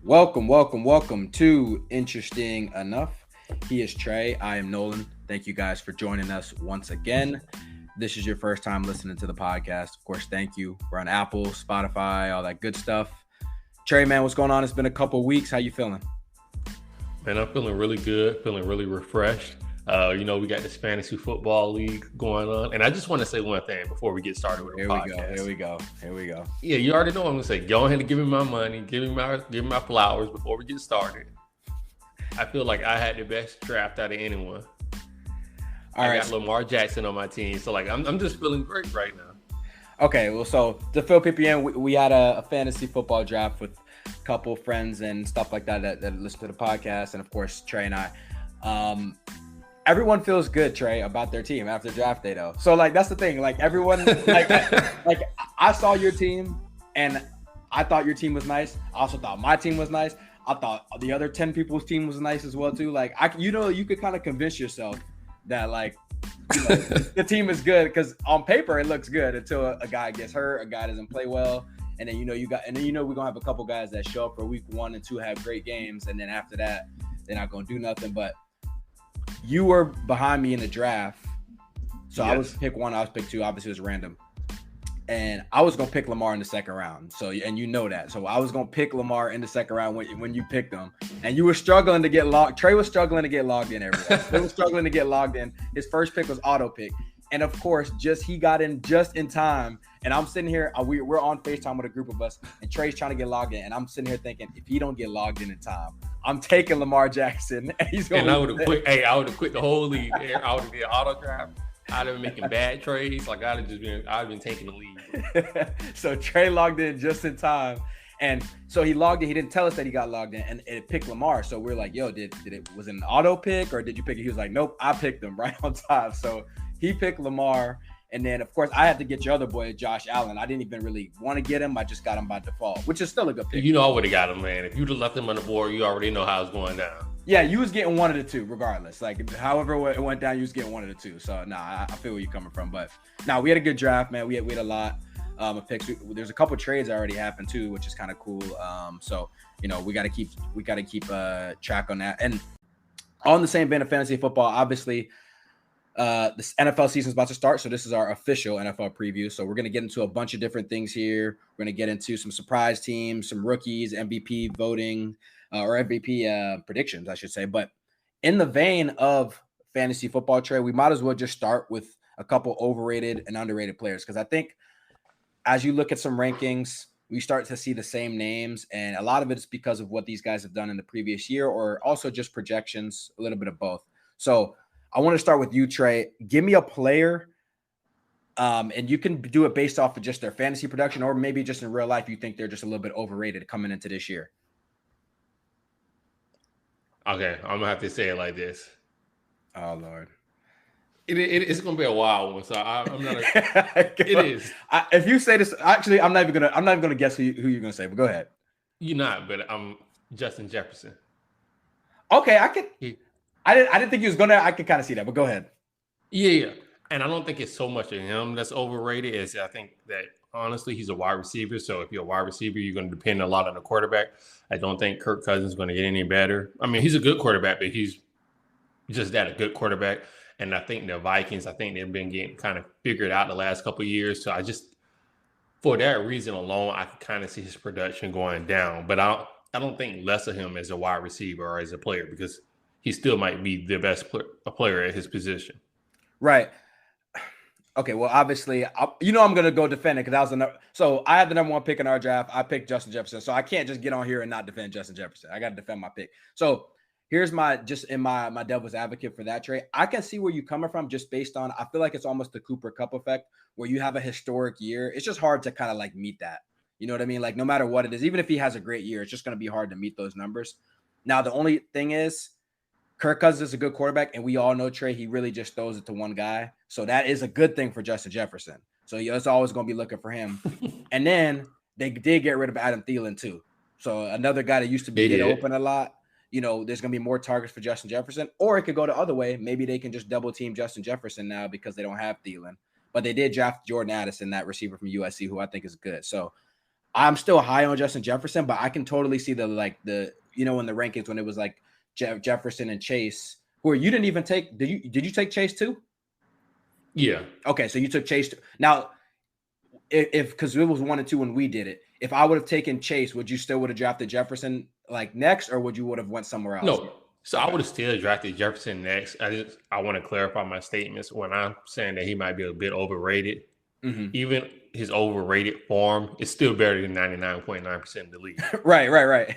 Welcome to Interesting Enough. He is Trey. I am Nolan. Thank you guys for joining us once again. This is your first time listening to the podcast. Of course, thank you. We're on Apple, Spotify, all that good stuff. Trey, man, what's going on? It's been a couple weeks. How you feeling? Man, I'm feeling really good, feeling really refreshed. We got this fantasy football league going on. And I just want to say one thing before we get started with the podcast. Here we go. Yeah, you already know what I'm going to say. Go ahead and give me my money. Give me my flowers before we get started. I feel like I had the best draft out of anyone. I got Lamar Jackson on my team. So, I'm just feeling great right now. Okay, well, so to fill people in, we had a fantasy football draft with a couple friends and stuff like that listen to the podcast. And, of course, Trey and I. Everyone feels good, Trey, about their team after draft day, though. So, that's the thing. Everyone, I saw your team, and I thought your team was nice. I also thought my team was nice. I thought the other 10 people's team was nice as well, too. You could kind of convince yourself that, the team is good because on paper it looks good until a guy gets hurt, a guy doesn't play well, and then we're gonna have a couple guys that show up for week 1 and 2, have great games, and then after that they're not gonna do nothing. But you were behind me in the draft, so yes. I was pick 1, I was pick 2. Obviously, it was random, and I was gonna pick Lamar in the second round. So, and you know that. So I was gonna pick Lamar in the second round when you picked him, and you were struggling to get logged. Trey was struggling to get logged in. He was struggling to get logged in. His first pick was auto pick, and of course, he got in just in time. And I'm sitting here, we're on FaceTime with a group of us, and Trey's trying to get logged in, and I'm sitting here thinking, if he don't get logged in time, I'm taking Lamar Jackson, and he's going. And I would have quit. Hey, I would have quit the whole league. I would have been auto draft. I'd have been making bad trades. I'd have been taking the lead. So Trey logged in just in time, and so he logged in. He didn't tell us that he got logged in, and it picked Lamar. So we're like, "Yo, was it an auto pick or did you pick it?" He was like, "Nope, I picked him right on time." So he picked Lamar. And then, of course, I had to get your other boy, Josh Allen. I didn't even really want to get him. I just got him by default, which is still a good pick. I would have got him, man. If you'd have left him on the board, you already know how it's going down. Yeah, you was getting one of the two, regardless. However it went down, you was getting one of the two. So, I feel where you're coming from. But, we had a good draft, man. We had a lot of picks. There's a couple trades that already happened, too, which is kind of cool. We got to keep track on that. And on the same vein of fantasy football, obviously – this NFL season is about to start, so this is our official NFL preview. So we're going to get into a bunch of different things here. We're going to get into some surprise teams, some rookies, MVP voting, or MVP predictions, I should say. But in the vein of fantasy football, Trey, we might as well just start with a couple overrated and underrated players, because I think as you look at some rankings, we start to see the same names, and a lot of it is because of what these guys have done in the previous year, or also just projections, a little bit of both. So I want to start with you, Trey. Give me a player, and you can do it based off of just their fantasy production, or maybe just in real life you think they're just a little bit overrated coming into this year. Okay, I'm going to have to say it like this. Oh, Lord. It's going to be a wild one, so I'm not – it is. If you say this – actually, I'm not even going to guess who you're going to say, but go ahead. You're not, but I'm Justin Jefferson. Okay, I could – I didn't think he was gonna. I could kind of see that, but go ahead. Yeah, and I don't think it's so much of him that's overrated. As I think that honestly, he's a wide receiver. So if you're a wide receiver, you're going to depend a lot on the quarterback. I don't think Kirk Cousins is going to get any better. I mean, he's a good quarterback, but he's just a good quarterback. And I think the Vikings, they've been getting kind of figured out the last couple of years. So for that reason alone, I can kind of see his production going down. But I don't think less of him as a wide receiver or as a player, because he still might be the best player at his position. Right. Okay, well, obviously, I'm going to go defend it because so I had the number 1 pick in our draft. I picked Justin Jefferson, so I can't just get on here and not defend Justin Jefferson. I got to defend my pick. So here's my devil's advocate for that, Trey. I can see where you're coming from just based on, I feel like it's almost the Cooper Kupp effect where you have a historic year. It's just hard to kind of meet that. You know what I mean? No matter what it is, even if he has a great year, it's just going to be hard to meet those numbers. Now, the only thing is, Kirk Cousins is a good quarterback, and we all know, Trey, he really just throws it to one guy. So that is a good thing for Justin Jefferson. So it's always going to be looking for him. And then they did get rid of Adam Thielen too. So another guy that used to be open a lot. There's going to be more targets for Justin Jefferson. Or it could go the other way. Maybe they can just double team Justin Jefferson now because they don't have Thielen. But they did draft Jordan Addison, that receiver from USC, who I think is good. So I'm still high on Justin Jefferson, but I can totally see the in the rankings when it was like Jefferson and Chase, who you didn't even take. Did you take Chase too? Yeah. Okay, so you took Chase too. Now, if because it was 1 and 2 when we did it, if I would have taken Chase, would you still would have drafted Jefferson like next, or would you would have went somewhere else? No. So I would have still drafted Jefferson next. I want to clarify my statements when I'm saying that he might be a bit overrated. Mm-hmm. Even his overrated form is still better than 99.9% of the league. Right.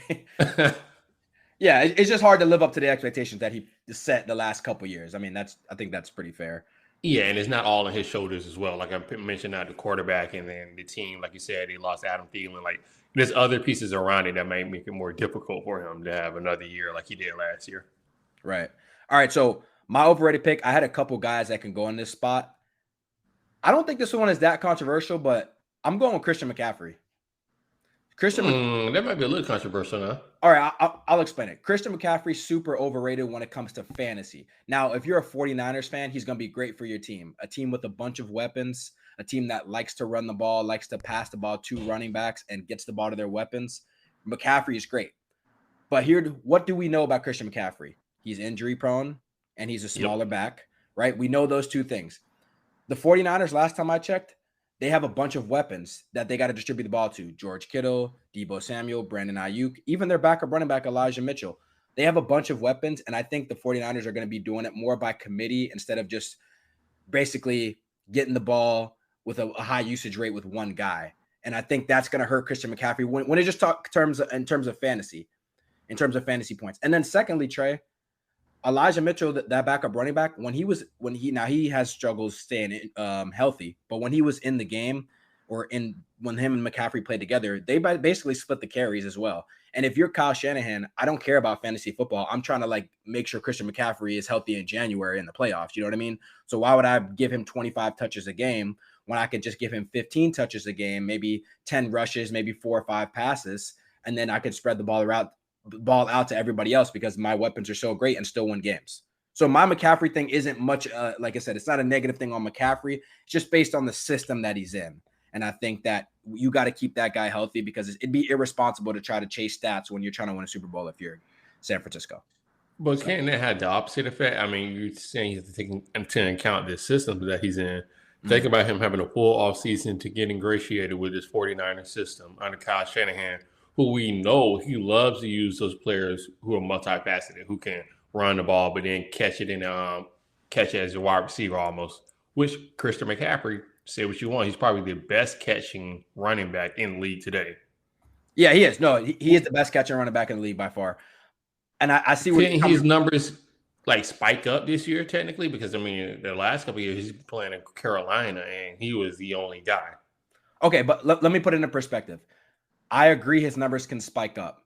Yeah, it's just hard to live up to the expectations that he set the last couple years. I mean, I think that's pretty fair. Yeah, and it's not all on his shoulders as well. Like I mentioned, the quarterback and then the team, like you said, he lost Adam Thielen. Like there's other pieces around it that might make it more difficult for him to have another year like he did last year. Right. All right. So my overrated pick, I had a couple guys that can go in this spot. I don't think this one is that controversial, but I'm going with Christian McCaffrey. That might be a little controversial now. All right, I'll explain it. Christian McCaffrey super overrated when it comes to fantasy. Now, if you're a 49ers fan, he's going to be great for your team. A team with a bunch of weapons, a team that likes to run the ball, likes to pass the ball to running backs, and gets the ball to their weapons. McCaffrey is great. But what do we know about Christian McCaffrey? He's injury prone, and he's a smaller back, right? We know those two things. The 49ers, last time I checked, they have a bunch of weapons that they got to distribute the ball to. George Kittle, Deebo Samuel, Brandon Ayuk, even their backup running back, Elijah Mitchell. They have a bunch of weapons, and I think the 49ers are going to be doing it more by committee instead of just basically getting the ball with a high usage rate with one guy. And I think that's going to hurt Christian McCaffrey when it just talk in terms of fantasy points. And then secondly, Trey, Elijah Mitchell, that backup running back, when he has struggles staying healthy, but when he was in the game when him and McCaffrey played together, they basically split the carries as well. And if you're Kyle Shanahan, I don't care about fantasy football. I'm trying to make sure Christian McCaffrey is healthy in January in the playoffs. You know what I mean? So why would I give him 25 touches a game when I could just give him 15 touches a game, maybe 10 rushes, maybe 4 or 5 passes, and then I could spread the ball out to everybody else because my weapons are so great and still win games. So my McCaffrey thing isn't much, like I said, it's not a negative thing on McCaffrey. It's just based on the system that he's in. And I think that you got to keep that guy healthy because it'd be irresponsible to try to chase stats when you're trying to win a Super Bowl if you're San Francisco. But can't that have the opposite effect? I mean, you're saying you have to take into account the system that he's in. Think about him having a full offseason to get ingratiated with this 49er system under Kyle Shanahan, who we know he loves to use those players who are multifaceted, who can run the ball, but then catch it as a wide receiver almost, which Christian McCaffrey, say what you want, he's probably the best catching running back in the league today. Yeah, he is. No, he is the best catching running back in the league by far. And I see what his numbers spike up this year technically, because I mean the last couple of years he's playing in Carolina and he was the only guy. Okay, but let me put it into perspective. I agree his numbers can spike up,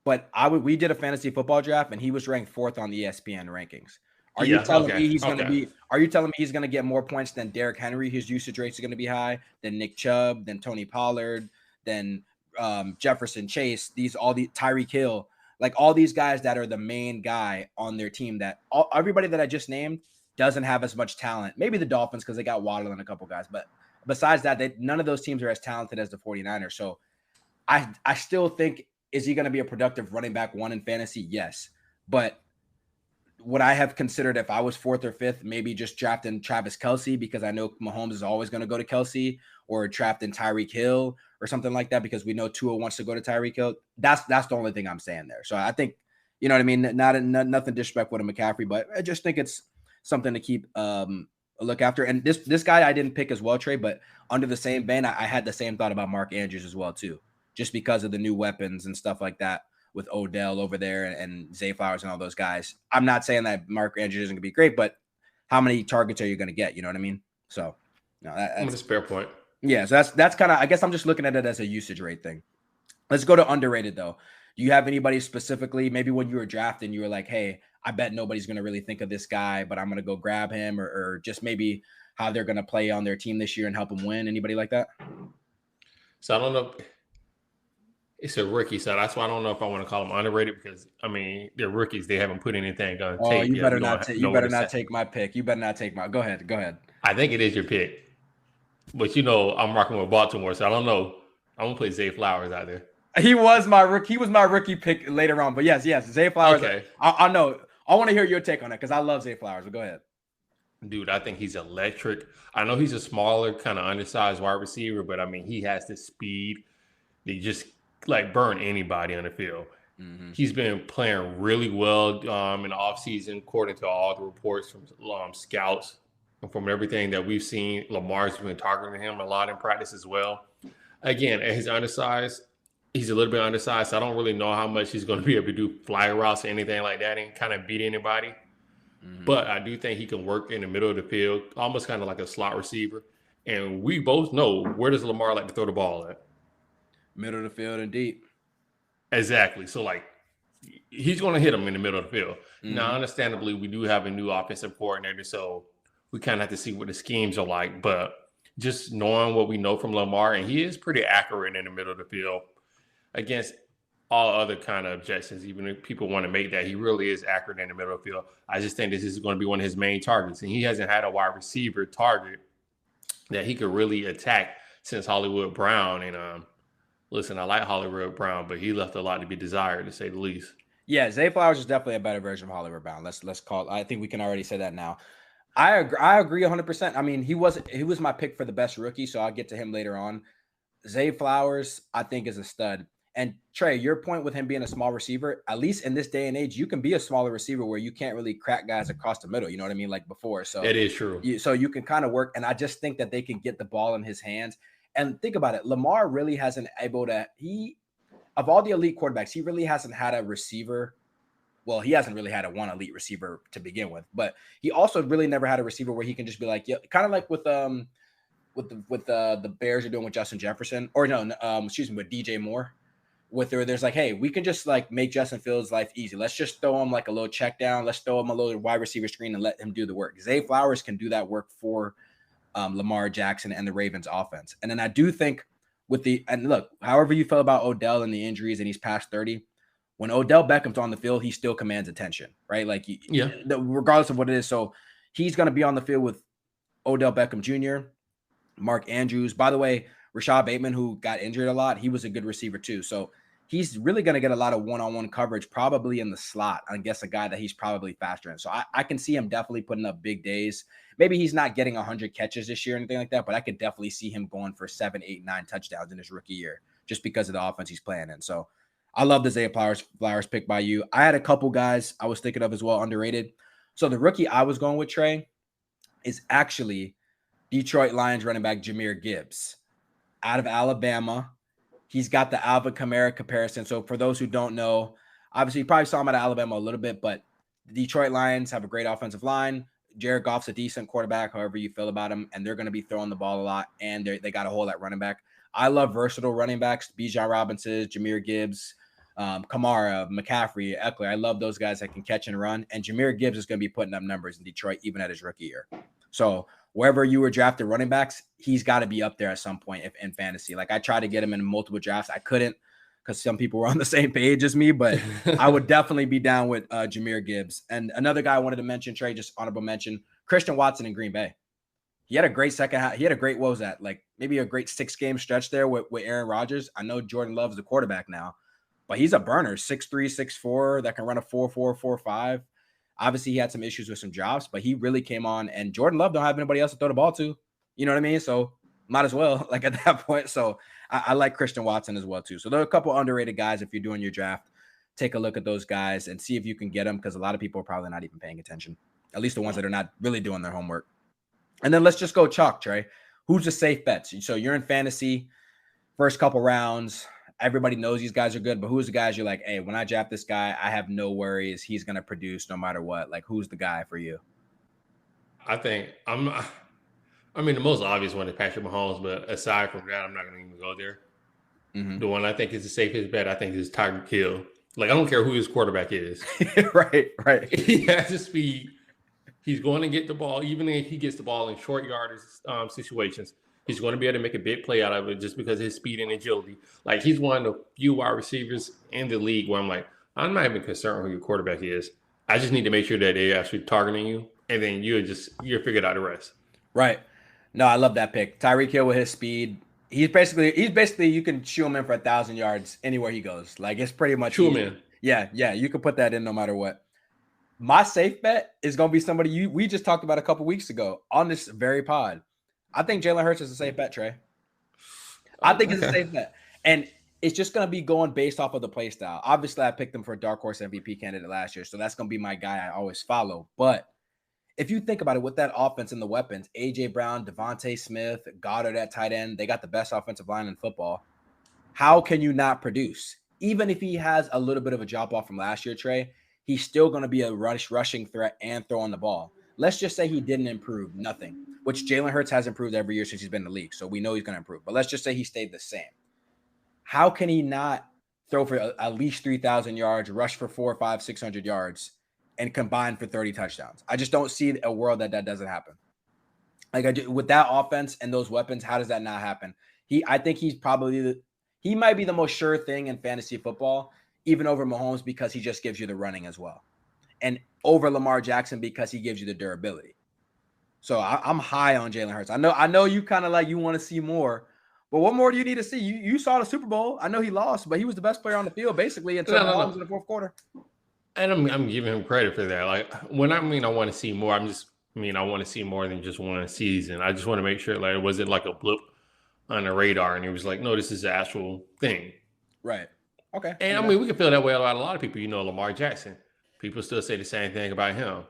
but we did a fantasy football draft and he was ranked 4th on the ESPN rankings. Are you telling me he's going to be? Are you telling me he's going to get more points than Derrick Henry? His usage rates are going to be high. Than Nick Chubb, than Tony Pollard, than Jefferson, Chase. Tyreek Hill, all these guys that are the main guy on their team. Everybody that I just named doesn't have as much talent. Maybe the Dolphins because they got Waddle and a couple guys, but besides that, none of those teams are as talented as the 49ers. So I still think, is he going to be a productive running back 1 in fantasy? Yes. But would I have considered if I was 4th or 5th, maybe just drafting Travis Kelce because I know Mahomes is always going to go to Kelce, or drafting Tyreek Hill or something like that because we know Tua wants to go to Tyreek Hill? That's the only thing I'm saying there. So I think, you know what I mean? Nothing disrespectful to McCaffrey, but I just think it's something to keep a look after. And this guy I didn't pick as well, Trey, but under the same vein, I had the same thought about Mark Andrews as well too, just because of the new weapons and stuff like that with Odell over there and Zay Flowers and all those guys. I'm not saying that Mark Andrews isn't going to be great, but how many targets are you going to get? You know what I mean? So that's a fair point. Yeah. So that's kind of, I guess I'm just looking at it as a usage rate thing. Let's go to underrated though. Do you have anybody specifically, maybe when you were drafting, you were like, hey, I bet nobody's going to really think of this guy, but I'm going to go grab him, or just maybe how they're going to play on their team this year and help them win? Anybody like that? So I don't know. It's a rookie, so that's why I don't know if I want to call them underrated because I mean they're rookies. They haven't put anything on tape. You better not take my pick. You better not take my. Go ahead. I think it is your pick, but I'm rocking with Baltimore, so I don't know. I'm gonna put Zay Flowers out there. He was my rookie pick later on. But yes, Zay Flowers. Okay. I know. I want to hear your take on it because I love Zay Flowers. But go ahead. Dude, I think he's electric. I know he's a smaller, kind of undersized wide receiver, but I mean, he has the speed. They just like burn anybody on the field. Mm-hmm. He's been playing really well in the offseason, according to all the reports from scouts and from everything that we've seen. Lamar's been targeting him a lot in practice as well. Again, at his undersized, he's a little bit undersized. So I don't really know how much he's going to be able to do fly routes or anything like that and kind of beat anybody. Mm-hmm. But I do think he can work in the middle of the field, almost kind of like a slot receiver. And we both know, where does Lamar like to throw the ball at? Middle of the field and deep. Exactly. So, like, he's going to hit him in the middle of the field. Mm-hmm. Now, understandably, we do have a new offensive coordinator, so we kind of have to see what the schemes are like. But just knowing what we know from Lamar, and he is pretty accurate in the middle of the field against all other kind of objections, even if people want to make that, he really is accurate in the middle of the field. I just think this is going to be one of his main targets, and he hasn't had a wide receiver target that he could really attack since Hollywood Brown. And listen, I like Hollywood Brown, but he left a lot to be desired, to say the least. Yeah, Zay Flowers is definitely a better version of Hollywood Brown. Let's call it. I think we can already say that now. I agree 100%. I mean, he was my pick for the best rookie, so I'll get to him later on. Zay Flowers, I think, is a stud. And Trey, your point with him being a small receiver, at least in this day and age, you can be a smaller receiver where you can't really crack guys across the middle. You know what I mean? Like before. So that is true. So you can kind of work. And I just think that they can get the ball in his hands. And think about it. Lamar really hasn't of all the elite quarterbacks, he really hasn't had a receiver. Well, he hasn't really had one elite receiver to begin with, but he also really never had a receiver where he can just be like, yeah, kind of like with the Bears are doing with Justin Jefferson, or no, with DJ Moore. There's like, hey, we can just like make Justin Fields' life easy. Let's just throw him like a little check down. Let's throw him a little wide receiver screen and let him do the work. Zay Flowers can do that work for Lamar Jackson and the Ravens offense. And then I do think and look, however you feel about Odell and the injuries and he's past 30, when Odell Beckham's on the field, he still commands attention, right? Like, regardless of what it is. So he's going to be on the field with Odell Beckham Jr., Mark Andrews. By the way, Rashad Bateman, who got injured a lot, he was a good receiver too. So he's really going to get a lot of one-on-one coverage, probably in the slot. I guess a guy that he's probably faster in. So I can see him definitely putting up big days. Maybe he's not getting 100 catches this year or anything like that, but I could definitely see him going for 7, 8, 9 touchdowns in his rookie year just because of the offense he's playing in. So I love the Zay Flowers pick by you. I had a couple guys I was thinking of as well, underrated. So the rookie I was going with, Trey, is actually Detroit Lions running back Jahmyr Gibbs out of Alabama. He's got the Alvin Kamara comparison. So for those who don't know, obviously you probably saw him at Alabama a little bit, but the Detroit Lions have a great offensive line. Jared Goff's a decent quarterback, however you feel about him, and they're going to be throwing the ball a lot, and they got a hole at running back. I love versatile running backs, Bijan Robinson, Jahmyr Gibbs, Kamara, McCaffrey, Eckler. I love those guys that can catch and run, and Jahmyr Gibbs is going to be putting up numbers in Detroit even at his rookie year. So wherever you were drafted running backs, he's got to be up there at some point in fantasy. Like I tried to get him in multiple drafts. I couldn't because some people were on the same page as me, but I would definitely be down with Jahmyr Gibbs. And another guy I wanted to mention, Trey, just honorable mention, Christian Watson in Green Bay. He had a great second half. He had a great, what was that? Like maybe a great 6-game stretch there with Aaron Rodgers. I know Jordan Love's the quarterback now, but he's a burner, 6'3", 6'4", that can run a 4.4, 4.5. Obviously, he had some issues with some drops, but he really came on. And Jordan Love don't have anybody else to throw the ball to. You know what I mean? So might as well, like at that point. So I like Christian Watson as well, too. So there are a couple underrated guys. If you're doing your draft, take a look at those guys and see if you can get them, because a lot of people are probably not even paying attention, at least the ones that are not really doing their homework. And then let's just go chalk, Trey. Who's the safe bets? So you're in fantasy, first couple rounds. Everybody knows these guys are good, but who's the guys you're like, hey, when I draft this guy, I have no worries. He's going to produce no matter what. Like, who's the guy for you? I think the most obvious one is Patrick Mahomes, but aside from that, I'm not going to even go there. Mm-hmm. The one I think is the safest bet, I think, is Tyreek Hill. Like, I don't care who his quarterback is. Right. He has the speed. He's going to get the ball, even if he gets the ball in short yardage situations. He's going to be able to make a big play out of it just because of his speed and agility. Like, he's one of the few wide receivers in the league where I'm like, I'm not even concerned who your quarterback is. I just need to make sure that they're actually targeting you, and then you're figured out the rest. Right. No, I love that pick. Tyreek Hill with his speed, He's basically you can shoe him in for 1,000 yards anywhere he goes. Like it's pretty much True, easy. man. Yeah, you can put that in no matter what. My safe bet is gonna be somebody we just talked about a couple weeks ago on this very pod. I think Jalen Hurts is a safe bet, Trey. I think it's a safe bet. And it's just going to be going based off of the play style. Obviously, I picked him for a dark horse MVP candidate last year, so that's going to be my guy I always follow. But if you think about it, with that offense and the weapons, A.J. Brown, Devontae Smith, Goddard at tight end, they got the best offensive line in football. How can you not produce? Even if he has a little bit of a drop off from last year, Trey, he's still going to be a rushing threat and throwing the ball. Let's just say he didn't improve, nothing, which Jalen Hurts has improved every year since he's been in the league. So we know he's going to improve. But let's just say he stayed the same. How can he not throw for at least 3,000 yards, rush for 400, 500, 600 yards, and combine for 30 touchdowns? I just don't see a world that doesn't happen. Like with that offense and those weapons, how does that not happen? I think he might be the most sure thing in fantasy football, even over Mahomes, because he just gives you the running as well, and over Lamar Jackson because he gives you the durability. So I'm high on Jalen Hurts. I know you kind of like you want to see more. But what more do you need to see? You saw the Super Bowl. I know he lost, but he was the best player on the field basically until Mahomes in the fourth quarter. And I'm giving him credit for that. Like when I want to see more, I want to see more than just one season. I just want to make sure like it wasn't like a blip on the radar, and it was like, no, this is the actual thing. Right. Okay. And we can feel that way about a lot of people. Lamar Jackson. People still say the same thing about him.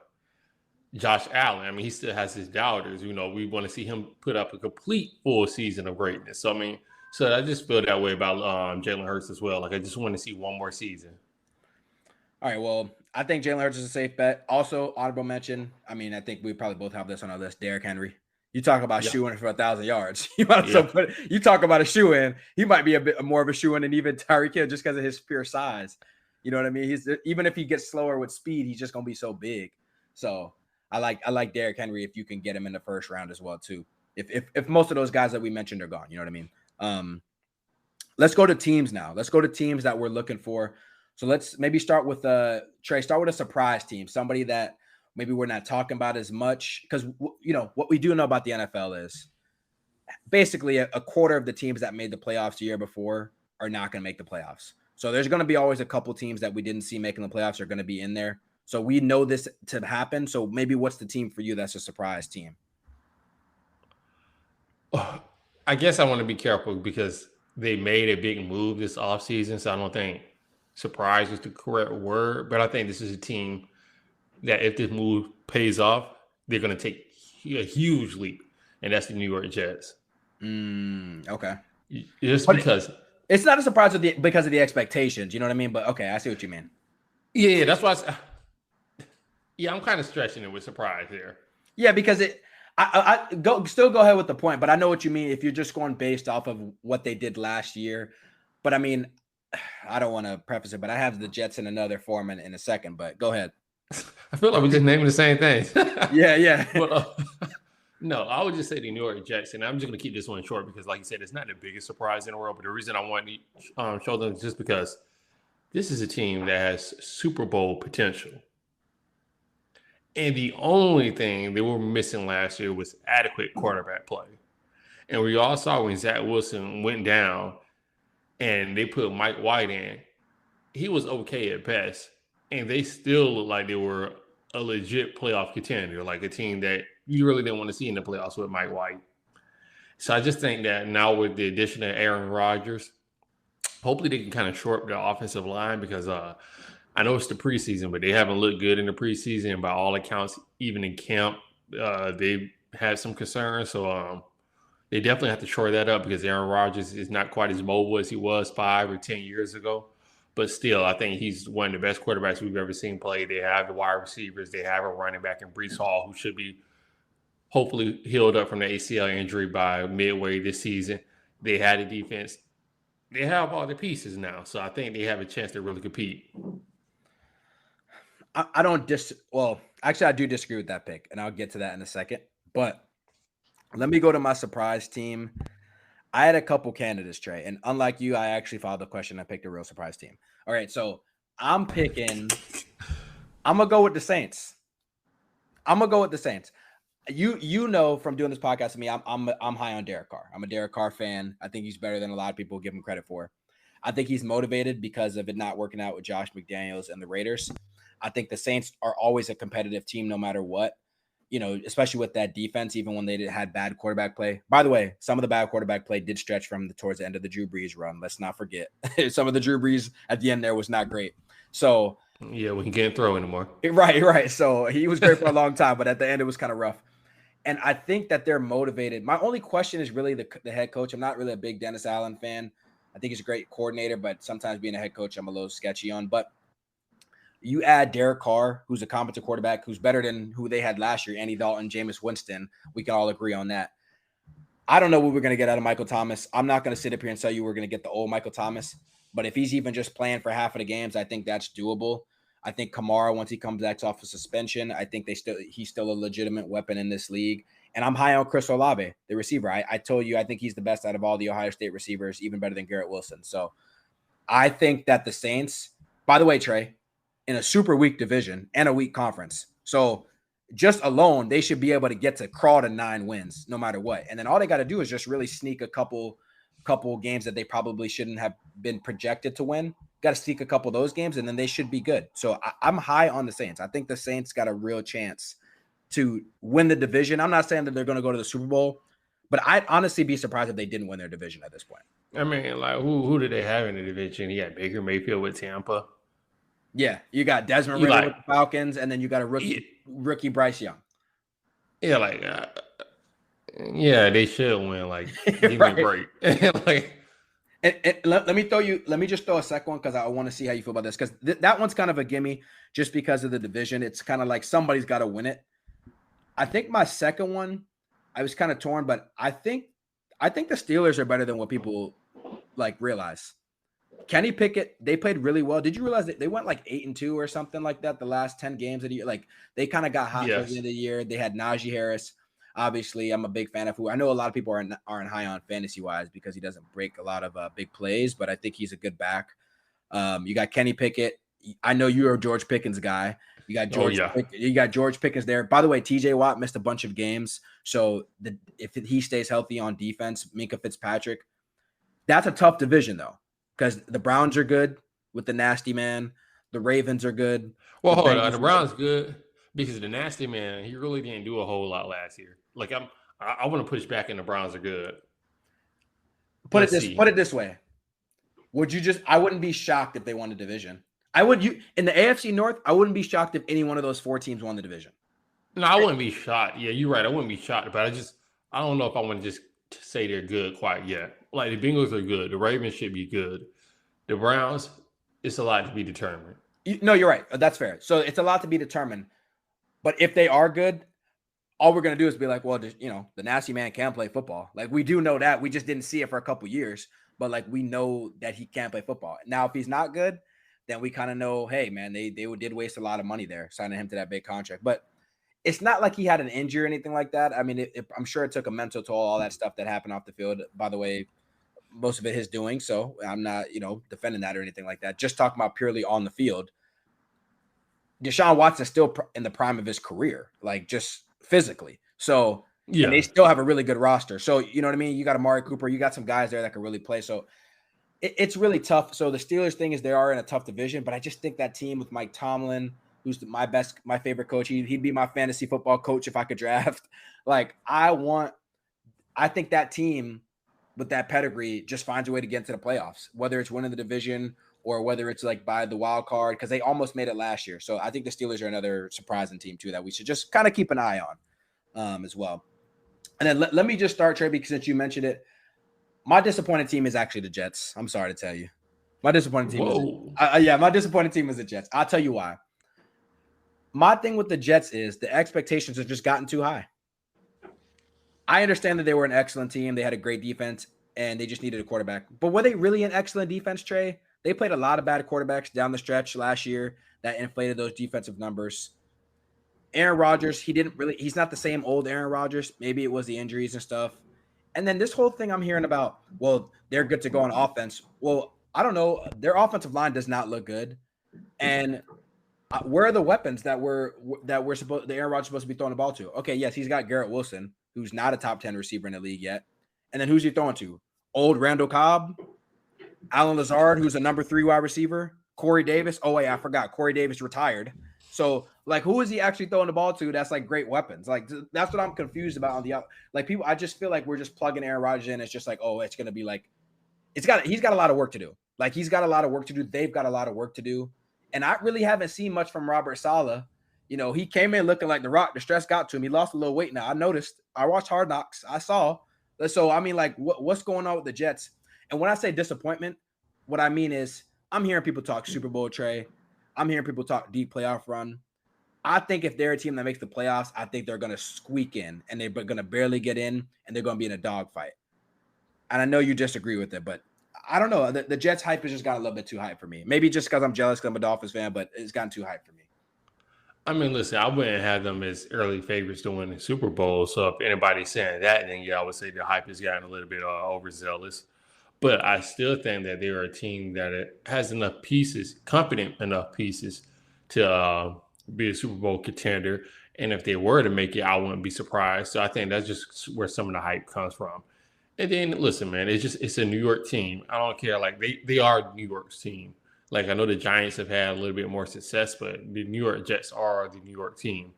Josh Allen, he still has his doubters. We want to see him put up a complete full season of greatness. So, I just feel that way about Jalen Hurts as well. Like, I just want to see one more season. All right, well, I think Jalen Hurts is a safe bet. Also, honorable mention, I think we probably both have this on our list, Derrick Henry. You talk about shoe-in for 1,000 yards. You talk about a shoe-in, he might be a bit more of a shoe-in than even Tyreek Hill just because of his pure size. You know what I mean? Even if he gets slower with speed, he's just going to be so big. So, I like Derrick Henry if you can get him in the first round as well too. If most of those guys that we mentioned are gone, you know what I mean? Let's go to teams now. Let's go to teams that we're looking for. So let's maybe start with Trey. Start with a surprise team, somebody that maybe we're not talking about as much because what we do know about the NFL is basically a quarter of the teams that made the playoffs the year before are not going to make the playoffs. So there's going to be always a couple teams that we didn't see making the playoffs are going to be in there. So we know this to happen. So maybe what's the team for you that's a surprise team? I guess I want to be careful because they made a big move this offseason. So I don't think surprise is the correct word. But I think this is a team that if this move pays off, they're going to take a huge leap. And that's the New York Jets. Okay. Just because. It's not a surprise because of the expectations. You know what I mean? But okay, I see what you mean. Yeah, that's why I'm kind of stretching it with surprise here. Yeah, because I go ahead with the point, but I know what you mean if you're just going based off of what they did last year. But I don't want to preface it, but I have the Jets in another form in a second, but go ahead. I feel like we're just naming the same thing. Yeah. But, no, I would just say the New York Jets, and I'm just going to keep this one short because, like you said, it's not the biggest surprise in the world, but the reason I want to show them is just because this is a team that has Super Bowl potential. And the only thing they were missing last year was adequate quarterback play. And we all saw when Zach Wilson went down and they put Mike White in, he was okay at best. And they still looked like they were a legit playoff contender, like a team that you really didn't want to see in the playoffs with Mike White. So I just think that now with the addition of Aaron Rodgers, hopefully they can kind of shore up the offensive line because I know it's the preseason, but they haven't looked good in the preseason. And by all accounts, even in camp, they had some concerns. So they definitely have to shore that up because Aaron Rodgers is not quite as mobile as he was 5 or 10 years ago. But still, I think he's one of the best quarterbacks we've ever seen play. They have the wide receivers. They have a running back in Breece Hall who should be hopefully healed up from the ACL injury by midway this season. They had a defense. They have all the pieces now. So I think they have a chance to really compete. I do disagree with that pick, and I'll get to that in a second. But let me go to my surprise team. I had a couple candidates, Trey, and unlike you, I actually followed the question. I picked a real surprise team. All right, so I'm going to go with the Saints. You know from doing this podcast with me, I'm high on Derek Carr. I'm a Derek Carr fan. I think he's better than a lot of people give him credit for. I think he's motivated because of it not working out with Josh McDaniels and the Raiders. I think the Saints are always a competitive team no matter what. You know, especially with that defense, even when they had bad quarterback play. By the way, some of the bad quarterback play did stretch towards the end of the Drew Brees run. Let's not forget. Some of the Drew Brees at the end there was not great. So yeah, we can't throw anymore. Right. So he was great for a long time, but at the end it was kind of rough. And I think that they're motivated. My only question is really the head coach. I'm not really a big Dennis Allen fan. I think he's a great coordinator, but sometimes being a head coach, I'm a little sketchy on. But you add Derek Carr, who's a competent quarterback, who's better than who they had last year, Andy Dalton, Jameis Winston. We can all agree on that. I don't know what we're going to get out of Michael Thomas. I'm not going to sit up here and tell you we're going to get the old Michael Thomas. But if he's even just playing for half of the games, I think that's doable. I think Kamara, once he comes back off of suspension, I think he's still a legitimate weapon in this league. And I'm high on Chris Olave, the receiver. I told you I think he's the best out of all the Ohio State receivers, even better than Garrett Wilson. So I think that the Saints, by the way, Trey, in a super weak division and a weak conference. So just alone, they should be able to get to crawl to 9 wins no matter what. And then all they got to do is just really sneak a couple games that they probably shouldn't have been projected to win. Got to sneak a couple of those games, and then they should be good. So I'm high on the Saints. I think the Saints got a real chance to win the division. I'm not saying that they're going to go to the Super Bowl, but I'd honestly be surprised if they didn't win their division at this point. I mean, like, who did they have in the division? You got Baker Mayfield with Tampa. Yeah, you got Desmond Ridder with the Falcons, and then you got a rookie Bryce Young. Yeah, like, yeah, they should win. Like, give me a break. Like, and let me just throw a second one because I want to see how you feel about this, because that one's kind of a gimme just because of the division. It's kind of like somebody's got to win it. I think my second one, I was kind of torn, but I think the Steelers are better than what people like realize. Kenny Pickett, they played really well. Did you realize that they went like 8-2 or something like that the last 10 games of the year? Like they kind of got hot at the end of the year. They had Najee Harris. Obviously, I'm a big fan of who I know a lot of people aren't high on fantasy wise because he doesn't break a lot of big plays, but I think he's a good back. You got Kenny Pickett. I know you're a George Pickens guy. You got you got George Pickens there. By the way, TJ Watt missed a bunch of games. So if he stays healthy on defense, Minkah Fitzpatrick, that's a tough division though. Because the Browns are good with the nasty man. The Ravens are good. Well, hold on. The Browns good because the nasty man, he really didn't do a whole lot last year. Like I want to push back and the Browns are good. Put it this way. I wouldn't be shocked if they won the division. In the AFC North, I wouldn't be shocked if any one of those 4 teams won the division. No, I wouldn't be shocked. Yeah, you're right. I wouldn't be shocked, but I don't know if I want to just say they're good quite yet. Like the Bengals are good. The Ravens should be good. The Browns, it's a lot to be determined. No, you're right. That's fair. So it's a lot to be determined. But if they are good, all we're going to do is be like, well, the nasty man can play football. Like we do know that. We just didn't see it for a couple years. But like we know that he can play football. Now, if he's not good, then we kind of know, hey, man, they did waste a lot of money there signing him to that big contract. But it's not like he had an injury or anything like that. I mean, I'm sure it took a mental toll, all that stuff that happened off the field. By the way, most of it his doing. So I'm not, defending that or anything like that. Just talking about purely on the field. Deshaun Watson is still in the prime of his career, like just physically. So and they still have a really good roster. So, you know what I mean? You got Amari Cooper. You got some guys there that can really play. So it's really tough. So the Steelers thing is they are in a tough division, but I just think that team with Mike Tomlin, who's my favorite coach, he'd be my fantasy football coach if I could draft. Like I think that team with that pedigree just finds a way to get into the playoffs, whether it's winning the division or whether it's like by the wild card, because they almost made it last year. So I think the Steelers are another surprising team too that we should just kind of keep an eye on as well. And then let me just start, Trey, because since you mentioned it, my disappointed team is actually the Jets. I'm sorry to tell you. My disappointed team my disappointed team is the Jets. I'll tell you why. My thing with the Jets is the expectations have just gotten too high. I understand that they were an excellent team. They had a great defense, and they just needed a quarterback. But were they really an excellent defense, Trey? They played a lot of bad quarterbacks down the stretch last year that inflated those defensive numbers. Aaron Rodgers, he's not the same old Aaron Rodgers. Maybe it was the injuries and stuff. And then this whole thing I'm hearing about, well, they're good to go on offense. Well, I don't know. Their offensive line does not look good. And Where are the weapons that the Aaron Rodgers supposed to be throwing the ball to? Okay, yes, he's got Garrett Wilson, who's not a top 10 receiver in the league yet. And then who's he throwing to? Old Randall Cobb, Alan Lazard, who's a number 3 wide receiver, Corey Davis. Oh wait, I forgot. Corey Davis retired. So like, who is he actually throwing the ball to? That's like great weapons. Like that's what I'm confused about on the like people. I just feel like we're just plugging Aaron Rodgers in. It's just like, oh, it's gonna be like, he's got a lot of work to do. Like he's got a lot of work to do. They've got a lot of work to do. And I really haven't seen much from Robert Saleh. You know, he came in looking like the Rock. The stress got to him. He lost a little weight now. I noticed. I watched Hard Knocks. I saw. So I mean, like, what's going on with the Jets? And when I say disappointment, what I mean is I'm hearing people talk Super Bowl, Trey. I'm hearing people talk deep playoff run. I think if they're a team that makes the playoffs, I think they're going to squeak in, and they're going to barely get in, and they're going to be in a dogfight. And I know you disagree with it, but I don't know. The Jets hype has just got a little bit too hype for me. Maybe just because I'm jealous because I'm a Dolphins fan, but it's gotten too hype for me. I mean, listen, I wouldn't have them as early favorites to win the Super Bowl. So if anybody's saying that, then yeah, I would say the hype has gotten a little bit overzealous. But I still think that they're a team that has enough pieces, competent enough pieces to be a Super Bowl contender. And if they were to make it, I wouldn't be surprised. So I think that's just where some of the hype comes from. And then listen, man, it's a New York team. I don't care. Like they are New York's team. Like I know the Giants have had a little bit more success, but the New York Jets are the New York team.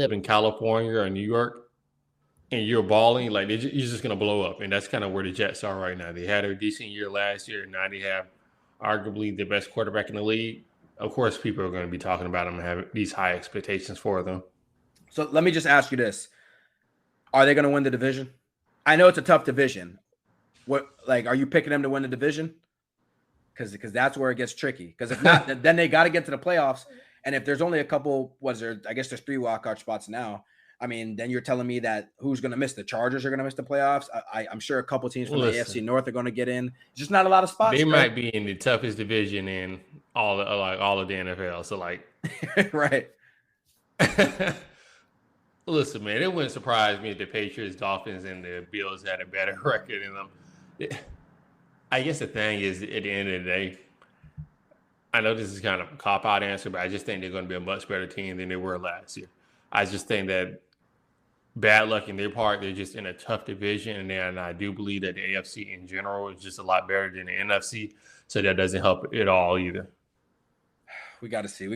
In California or New York, and you're balling, like you're just gonna blow up, and that's kind of where the Jets are right now. They had a decent year last year, and now they have arguably the best quarterback in the league. Of course, people are going to be talking about them and have these high expectations for them. So let me just ask you this. Are they going to win the division? I know it's a tough division. What, like, are you picking them to win the division? Because that's where it gets tricky. Because if not, then they got to get to the playoffs. And if there's only a couple, I guess there's 3 wildcard spots now. I mean, then you're telling me that who's going to miss? The Chargers are going to miss the playoffs. I'm sure a couple teams from the AFC North are going to get in. It's just not a lot of spots. They might be in the toughest division in all of the NFL. So like, right. Listen, man, it wouldn't surprise me if the Patriots, Dolphins, and the Bills had a better record in them. I guess the thing is, at the end of the day, I know this is kind of a cop-out answer, but I just think they're going to be a much better team than they were last year. I just think that bad luck in their part, they're just in a tough division, and I do believe that the AFC in general is just a lot better than the NFC, so that doesn't help at all either. We got to see.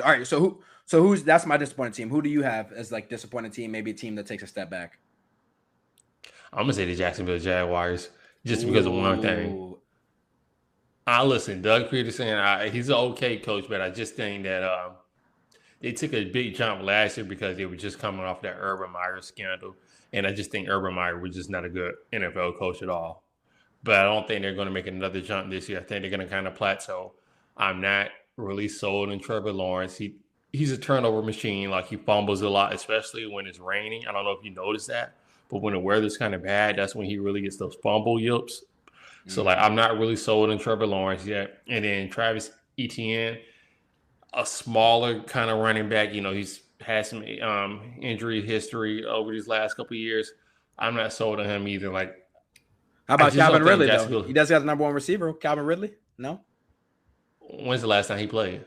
All right, so who's that's my disappointing team. Who do you have as like disappointing team? Maybe a team that takes a step back. I'm gonna say the Jacksonville Jaguars, just because of one thing. Listen, Doug Peterson, he's an okay coach, but I just think that they took a big jump last year because they were just coming off that Urban Meyer scandal, and I just think Urban Meyer was just not a good NFL coach at all. But I don't think they're going to make another jump this year. I think they're going to kind of plateau. I'm not really sold in Trevor Lawrence. He's a turnover machine. Like, he fumbles a lot, especially when it's raining. I don't know if you noticed that, but when the weather's kind of bad, that's when he really gets those fumble yips. Mm-hmm. So, like, I'm not really sold in Trevor Lawrence yet. And then Travis Etienne, a smaller kind of running back. You know, he's had some injury history over these last couple of years. I'm not sold on him either. Like, how about Calvin Ridley, though? He does have the number 1 receiver, Calvin Ridley? No? When's the last time he played?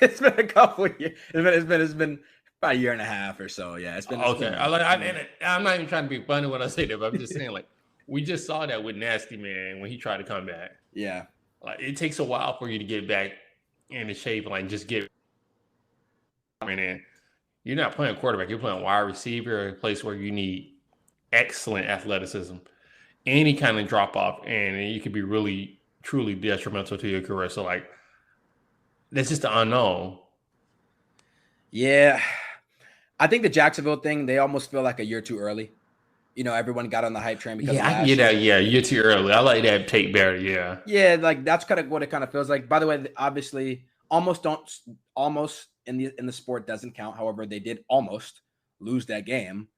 It's been a couple of years. It's been about a year and a half or so. Yeah, it's been okay. I'm not even trying to be funny when I say that, but I'm just saying, like, we just saw that with Nasty Man when he tried to come back. Yeah, like, it takes a while for you to get back in the shape and like just get. I mean, you're not playing quarterback. You're playing wide receiver, a place where you need excellent athleticism. Any kind of drop off, and you could be really, truly detrimental to your career. So, like, that's just the unknown. Yeah. I think the Jacksonville thing, they almost feel like a year too early. You know, everyone got on the hype train because I can get that. Yeah, you're too early. I like that take better. Yeah. Yeah, like that's kind of what it kind of feels like. By the way, obviously, almost in the sport doesn't count. However, they did almost lose that game.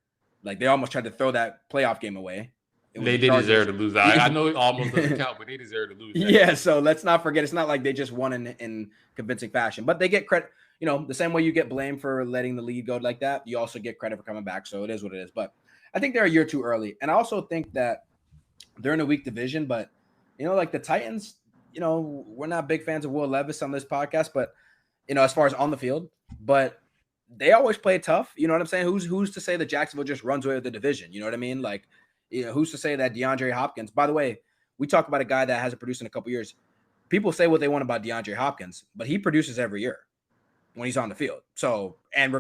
Like, they almost tried to throw that playoff game away. They did deserve to lose. I know it almost doesn't count, but they deserve to lose. Yeah, so let's not forget, it's not like they just won in convincing fashion, but they get credit. You know, the same way you get blamed for letting the lead go like that, you also get credit for coming back. So it is what it is. But I think they're a year too early. And I also think that they're in a weak division, but, you know, like the Titans, we're not big fans of Will Levis on this podcast, but as far as on the field, but they always play tough. You know what I'm saying? Who's to say that Jacksonville just runs away with the division? You know what I mean? Like, who's to say that DeAndre Hopkins? By the way, we talk about a guy that hasn't produced in a couple years. People say what they want about DeAndre Hopkins, but he produces every year when he's on the field. So, and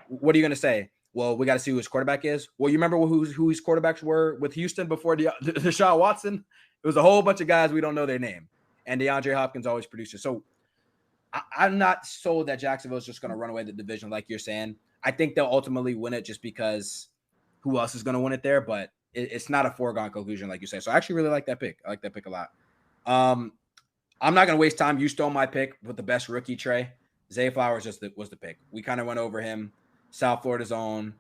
what are you going to say? Well, we got to see who his quarterback is. Well, you remember who his quarterbacks were with Houston before Deshaun Watson? It was a whole bunch of guys we don't know their name, and DeAndre Hopkins always produces. So I'm not sold that Jacksonville is just going to run away the division like you're saying. I think they'll ultimately win it just because who else is going to win it there, but it's not a foregone conclusion like you say. So I actually really like that pick. I like that pick a lot. I'm not going to waste time. You stole my pick with the best rookie, Trey. Zay Flowers was the pick. We kind of went over him. South Florida's own.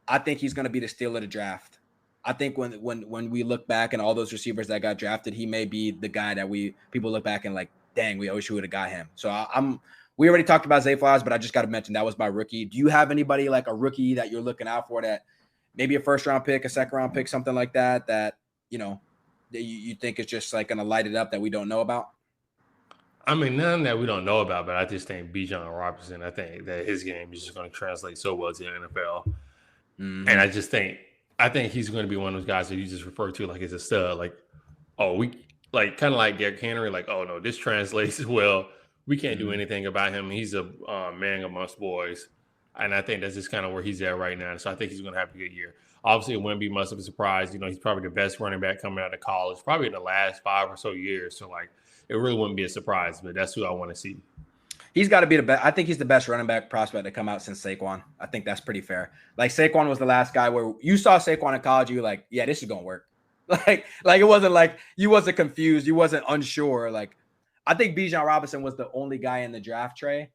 I think he's going to be the steal of the draft. I think when we look back and all those receivers that got drafted, he may be the guy that people look back and like, dang, we wish we would have got him. So we already talked about Zay Flowers, but I just got to mention that was my rookie. Do you have anybody like a rookie that you're looking out for, that maybe a first round pick, a second round pick, something like that that you think is just like going to light it up that we don't know about? I mean, none that we don't know about, but I just think Bijan Robinson, I think that his game is just going to translate so well to the NFL. Mm-hmm. And I think he's going to be one of those guys that you just refer to like as a stud. Like, kind of like Derrick Henry, like, oh no, this translates well. We can't do anything about him. He's a man amongst boys. And I think that's just kind of where he's at right now. So I think he's going to have a good year. Obviously, it wouldn't be much of a surprise. He's probably the best running back coming out of college, probably in the last 5 or so years. So, like, it really wouldn't be a surprise, but that's who I want to see. He's got to be the best. I think he's the best running back prospect to come out since Saquon. I think that's pretty fair. Like, Saquon was the last guy where you saw Saquon in college, you were like, yeah, this is going to work. Like it wasn't like you wasn't confused. You wasn't unsure. Like, I think Bijan Robinson was the only guy in the draft, Trey,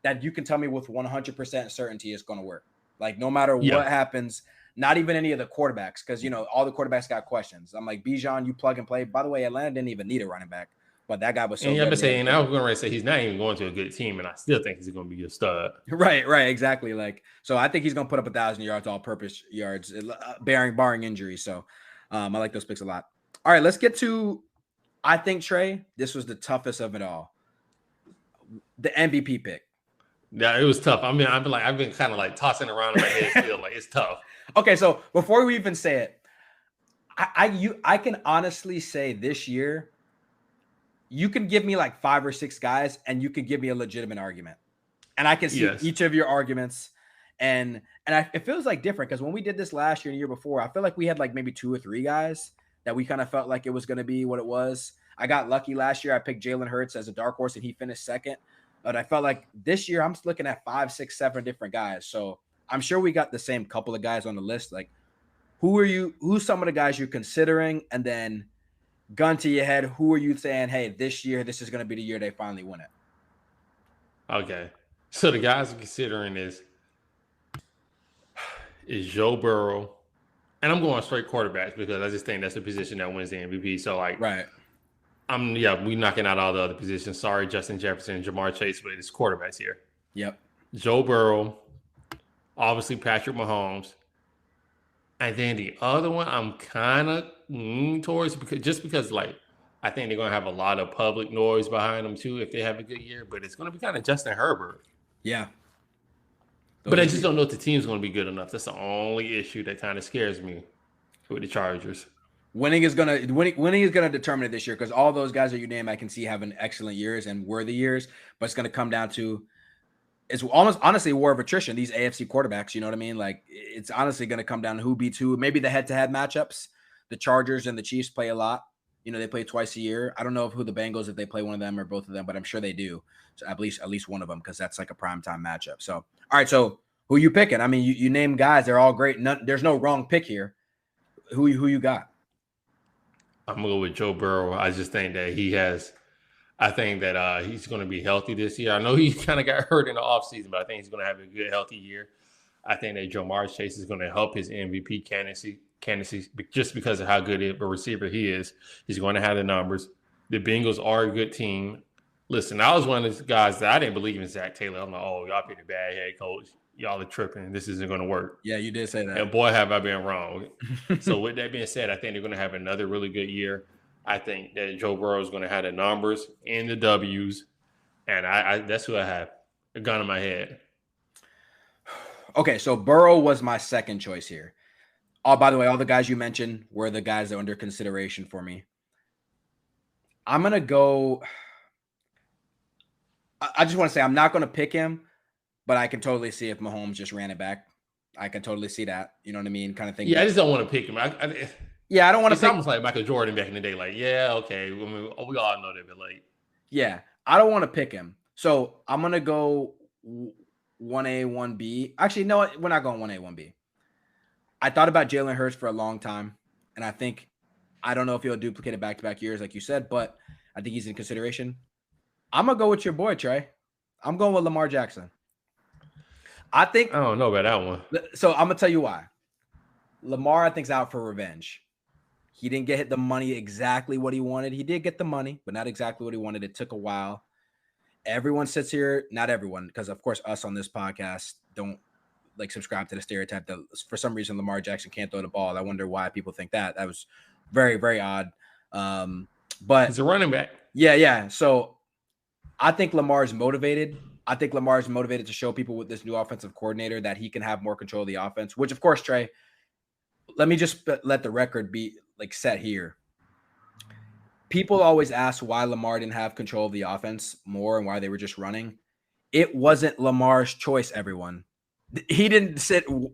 that you can tell me with 100% certainty is going to work. Like, no matter what happens, not even any of the quarterbacks, because, all the quarterbacks got questions. I'm like, Bijan, you plug and play. By the way, Atlanta didn't even need a running back, but that guy was so good. I was going to say he's not even going to a good team, and I still think he's going to be a stud. Right, exactly. Like, so I think he's going to put up 1,000 yards, all-purpose yards, barring injury. So I like those picks a lot. All right, let's get to, I think, Trey, this was the toughest of it all. The MVP pick. Yeah, it was tough. I mean, I've been kind of like tossing around in my head still, like it's tough. Okay, so before we even say it, I can honestly say this year, you can give me like 5 or 6 guys, and you can give me a legitimate argument, and I can see each of your arguments, and it feels like different because when we did this last year and the year before, I feel like we had like maybe 2 or 3 guys that we kind of felt like it was going to be what it was. I got lucky last year. I picked Jalen Hurts as a dark horse, and he finished second. But I felt like this year I'm looking at 5, 6, 7 different guys. So I'm sure we got the same couple of guys on the list. Like, who's some of the guys you're considering? And then, gun to your head, who are you saying, hey, this year, this is going to be the year they finally win it? Okay. So the guys I'm considering is Joe Burrow. And I'm going straight quarterbacks because I just think that's the position that wins the MVP. So, like, right. We knocking out all the other positions. Sorry, Justin Jefferson and Jamar Chase, but it's quarterbacks here. Yep. Joe Burrow, obviously Patrick Mahomes, and then the other one I'm kind of leaning towards because like I think they're gonna have a lot of public noise behind them too if they have a good year, but it's gonna be kind of Justin Herbert. Yeah. But I just don't know if the team's gonna be good enough. That's the only issue that kind of scares me with the Chargers. Winning is gonna determine it this year because all those guys that you name, I can see having excellent years and worthy years, but it's gonna come down to it's almost honestly war of attrition. These AFC quarterbacks, you know what I mean? Like it's honestly gonna come down to who beats who. Maybe the head-to-head matchups. The Chargers and the Chiefs play a lot. They play twice a year. I don't know who the Bengals if they play one of them or both of them, but I'm sure they do. So at least one of them because that's like a primetime matchup. So all right, so who you picking? I mean, you name guys, they're all great. There's no wrong pick here. Who you got? I'm going to go with Joe Burrow. I just think that he's going to be healthy this year. I know he kind of got hurt in the offseason, but I think he's going to have a good, healthy year. I think that Jamar Chase is going to help his MVP candidacy just because of how good of a receiver he is. He's going to have the numbers. The Bengals are a good team. Listen, I was one of those guys that I didn't believe in Zach Taylor. I'm like, oh, y'all picked a bad head coach. Y'all are tripping. This isn't going to work. Yeah, you did say that. And boy, have I been wrong. So with that being said, I think they're going to have another really good year. I think that Joe Burrow is going to have the numbers and the W's, and I that's who I have. A gun in my head. Okay, so Burrow was my second choice here. Oh, by the way, all the guys you mentioned were the guys that were under consideration for me. I'm gonna go. I just want to say I'm not gonna pick him, but I can totally see if Mahomes just ran it back. I can totally see that. You know what I mean? Kind of thing. Yeah, I just don't want to pick him. Yeah, I don't want to It's pick. almost like Michael Jordan back in the day. Like, yeah, okay, I mean, we all know that, but like, Yeah, I don't want to pick him. So I'm gonna go 1A, 1B. Actually, no, we're not going 1A, 1B. I thought about Jalen Hurts for a long time, and I don't know if he'll duplicate it back-to-back years, like you said, but I think he's in consideration. I'm gonna go with your boy Trey. I'm going with Lamar Jackson. I don't know about that one. So. I'm gonna tell you why. Lamar, I think, is out for revenge. He didn't get the money exactly what he wanted. He did get the money, but not exactly what he wanted. It took a while. Everyone sits here, not everyone, because of course us on this podcast don't like subscribe to the stereotype that for some reason Lamar Jackson can't throw the ball. I wonder why people think that. That was very, very odd. But he's a running back. Yeah. So I think Lamar's motivated. I think Lamar's motivated to show people with this new offensive coordinator that he can have more control of the offense, which of course, Trey, let me just let the record be like set here. People always ask why Lamar didn't have control of the offense more and why they were just running. It wasn't Lamar's choice, everyone. He didn't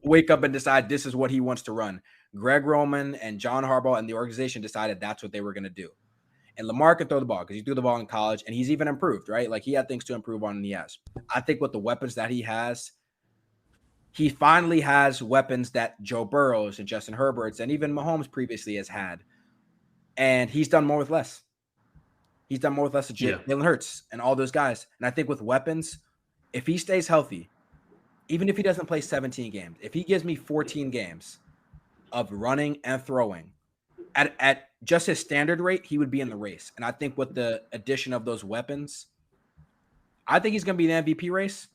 wake up and decide this is what he wants to run. Greg Roman and John Harbaugh and the organization decided that's what they were going to do. And Lamar can throw the ball because he threw the ball in college and he's even improved, right? Like he had things to improve on and he has. I think with the weapons that he has, he finally has weapons that Joe Burrows and Justin Herberts and even Mahomes previously has had. And he's done more with less. He's done more with less than Jalen Hurts and all those guys. And I think with weapons, if he stays healthy, even if he doesn't play 17 games, if he gives me 14 games of running and throwing at just his standard rate, he would be in the race. And I think with the addition of those weapons, I think he's going to be in the MVP race.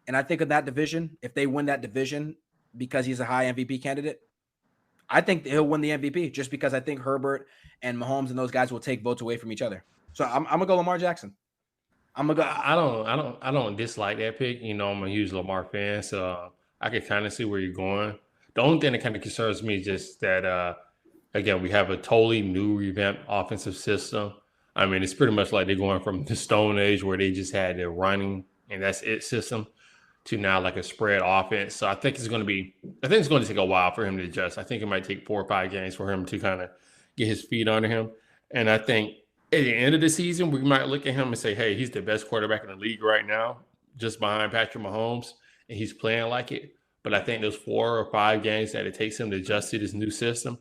And I think in that division, if they win that division because he's a high MVP candidate, I think he'll win the MVP just because I think Herbert and Mahomes and those guys will take votes away from each other. So I'm gonna go Lamar Jackson. I'm gonna go. I don't dislike that pick. You know, I'm a huge Lamar fan, so I can kind of see where you're going. The only thing that kind of concerns me is just that again, we have a totally new revamped offensive system. I mean, it's pretty much like they're going from the Stone Age where they just had their running and that's it system to now like a spread offense. So I think it's going to take a while for him to adjust. I think it might take 4 or 5 games for him to kind of get his feet under him. And I think at the end of the season, we might look at him and say, hey, he's the best quarterback in the league right now, just behind Patrick Mahomes, and he's playing like it. But I think those 4 or 5 games that it takes him to adjust to this new system,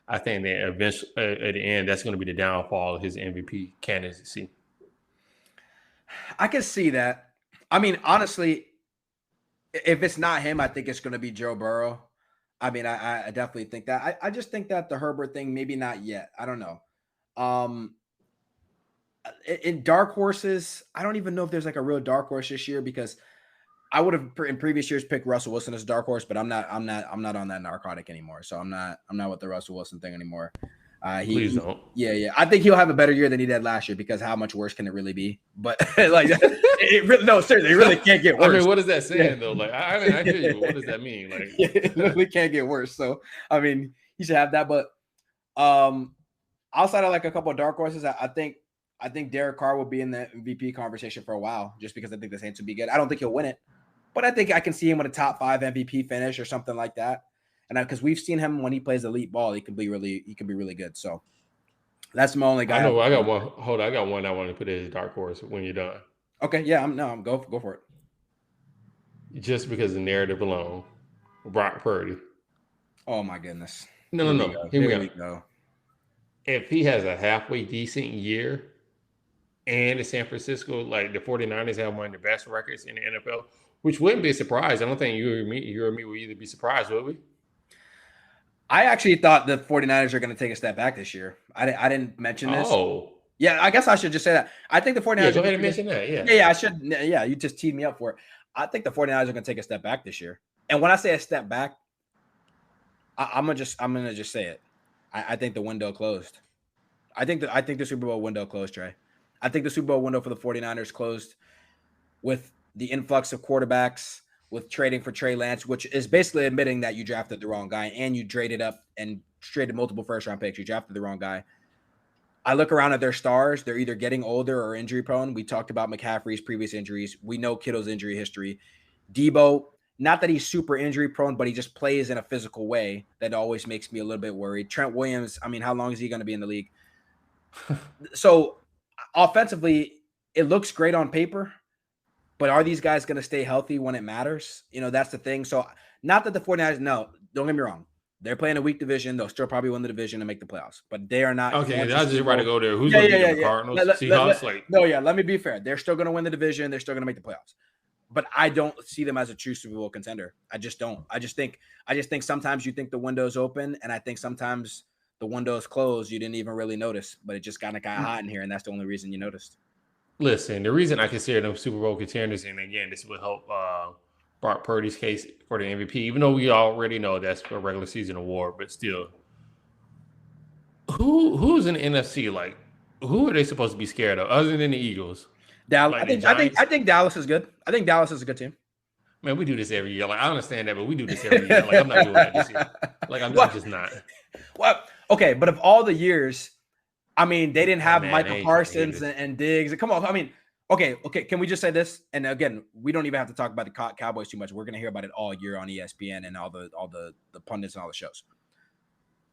I think that eventually at the end, that's going to be the downfall of his MVP candidacy. I can see that. I mean, honestly, if it's not him, I think it's going to be Joe Burrow. I mean, I definitely think that. I just think that the Herbert thing, maybe not yet. I don't know. In dark horses, I don't even know if there's like a real dark horse this year because I would have in previous years picked Russell Wilson as a dark horse, but I'm not on that narcotic anymore. So I'm not with the Russell Wilson thing anymore. Please don't. Yeah. I think he'll have a better year than he did last year because how much worse can it really be? But like, no, seriously, it really can't get worse. I mean, what is that saying though? Like, I mean, I hear you. But what does that mean? Like, it literally can't get worse. So, I mean, he should have that. But outside of like a couple of dark horses, I think Derek Carr will be in the MVP conversation for a while, just because I think the Saints would be good. I don't think he'll win it, but I think I can see him with a top 5 MVP finish or something like that. And because we've seen him when he plays elite ball, he can be really good. So that's my only guy. I know. I got one. Hold on, I got one I want to put as a dark horse when you're done. Okay, yeah, I'm go for it. Just because the narrative alone, Brock Purdy. Oh my goodness. No. Here we go. If he has a halfway decent year, and in San Francisco, like the 49ers have one of the best records in the NFL, which wouldn't be a surprise. I don't think you or me would either be surprised, would we? I actually thought the 49ers are going to take a step back this year. I didn't mention this. Oh. Yeah, I guess I should just say that. I think the 49ers... Yeah, go ahead and mention that, Yeah, I should. Yeah, you just teed me up for it. I think the 49ers are going to take a step back this year. And when I say a step back, I'm gonna just say it. I think the window closed. I think the Super Bowl window closed, Trey. I think the Super Bowl window for the 49ers closed with the influx of quarterbacks, with trading for Trey Lance, which is basically admitting that you drafted the wrong guy and you traded up and traded multiple first-round picks. You drafted the wrong guy. I look around at their stars. They're either getting older or injury prone. We talked about McCaffrey's previous injuries. We know Kittle's injury history. Debo, not that he's super injury prone, but he just plays in a physical way that always makes me a little bit worried. Trent Williams, I mean, how long is he going to be in the league? So offensively, it looks great on paper, but are these guys going to stay healthy when it matters? You know, that's the thing. So not that the 49ers, no, don't get me wrong. They're playing a weak division. They'll still probably win the division and make the playoffs, but they are not. Okay, I was just about to go there. Who's going to beat the Cardinals? Seahawks? Let me be fair. They're still going to win the division. They're still going to make the playoffs, but I don't see them as a true Super Bowl contender. I just don't. I just think sometimes you think the window's open, and I think sometimes the window's closed. You didn't even really notice, but it just kind of got hot in here, and that's the only reason you noticed. Listen, the reason I consider them Super Bowl contenders, and again, this will help Brock Purdy's case for the MVP, even though we already know that's a regular season award, but still, who's in the NFC? Like, who are they supposed to be scared of other than the Eagles? Dallas. Like I think Dallas is good. I think Dallas is a good team. Man, we do this every year. Like, I understand that, but we do this every year. Like, I'm not doing that this year. Like, I'm just not. Well, okay, but of all the years, I mean, they didn't have Michael Parsons and Diggs. Come on, I mean. Okay. Can we just say this? And again, we don't even have to talk about the Cowboys too much. We're going to hear about it all year on ESPN and all the pundits and all the shows.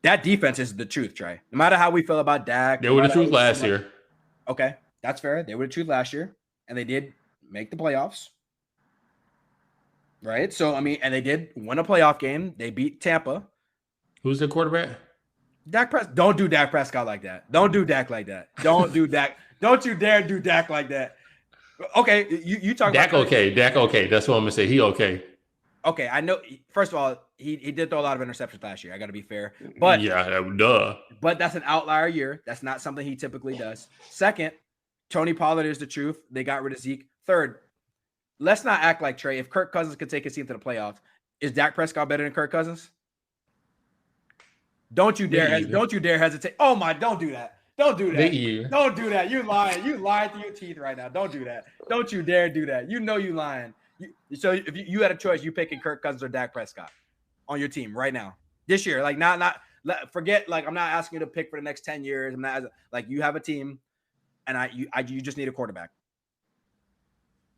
That defense is the truth, Trey. No matter how we feel about Dak, they were the truth last year. Okay, that's fair. They were the truth last year, and they did make the playoffs, right? So I mean, and they did win a playoff game. They beat Tampa. Who's the quarterback? Dak Prescott. Don't do Dak Prescott like that. Don't do Dak like that. Don't do Dak. Don't you dare do Dak like that. Okay, you talk Dak about okay. Dak okay. That's what I'm gonna say. He okay. Okay, I know. First of all, he did throw a lot of interceptions last year. I got to be fair, but yeah, duh. But that's an outlier year. That's not something he typically does. Second, Tony Pollard is the truth. They got rid of Zeke. Third, let's not act like Trey. If Kirk Cousins could take his team to the playoffs, is Dak Prescott better than Kirk Cousins? Don't you dare! Don't you dare hesitate. Oh my! Don't do that. Don't do that. Don't do that. You lying. You lying through your teeth right now. Don't do that. Don't you dare do that. You know you lying. So if you had a choice, you picking Kirk Cousins or Dak Prescott on your team right now this year. Like not forget. Like I'm not asking you to pick for the next 10 years. I'm not like you have a team, and you just need a quarterback.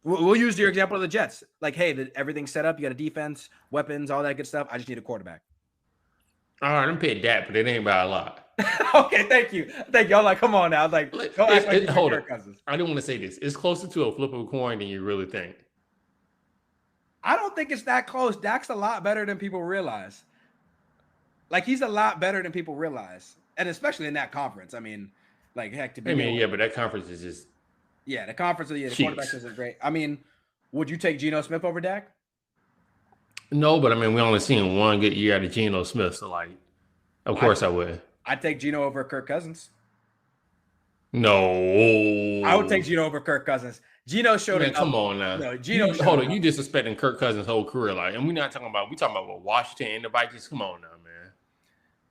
We'll use your example of the Jets. Like hey, everything's set up. You got a defense, weapons, all that good stuff. I just need a quarterback. All right, I'm paying Dak, but it ain't by a lot. Okay, thank you. I'm like, come on now. Like, hold on. I didn't want to say this. It's closer to a flip of a coin than you really think. I don't think it's that close. Dak's a lot better than people realize. Like, he's a lot better than people realize. And especially in that conference. I mean, like, heck, to be yeah, but that conference is just... Yeah, the conference, the quarterbacks is great. I mean, would you take Geno Smith over Dak? No, but I mean, we only seen one good year out of Geno Smith. So, like, of course I would. I'd take Geno over Kirk Cousins. No. I would take Geno over Kirk Cousins. Geno showed it. Come on now. No, hold on. You disrespecting Kirk Cousins' whole career. Like, and we're talking about Washington and the Vikings. Come on now, man.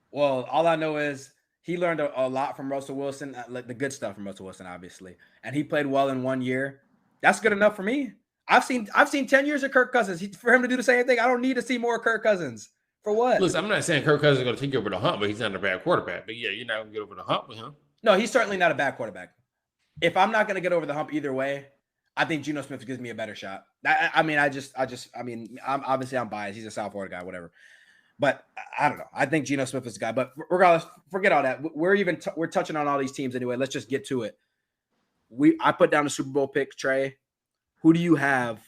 Well, all I know is he learned a lot from Russell Wilson, like the good stuff from Russell Wilson, obviously. And he played well in 1 year. That's good enough for me. I've seen 10 years of Kirk Cousins. For him to do the same thing, I don't need to see more Kirk Cousins. For what? Listen, I'm not saying Kirk Cousins is going to take you over the hump, but he's not a bad quarterback. But yeah, you're not going to get over the hump with him. No, he's certainly not a bad quarterback. If I'm not going to get over the hump either way, I think Geno Smith gives me a better shot. I'm obviously I'm biased. He's a South Florida guy, whatever. But I don't know. I think Geno Smith is the guy. But regardless, forget all that. We're touching on all these teams anyway. Let's just get to it. I put down the Super Bowl pick, Trey. Who do you have?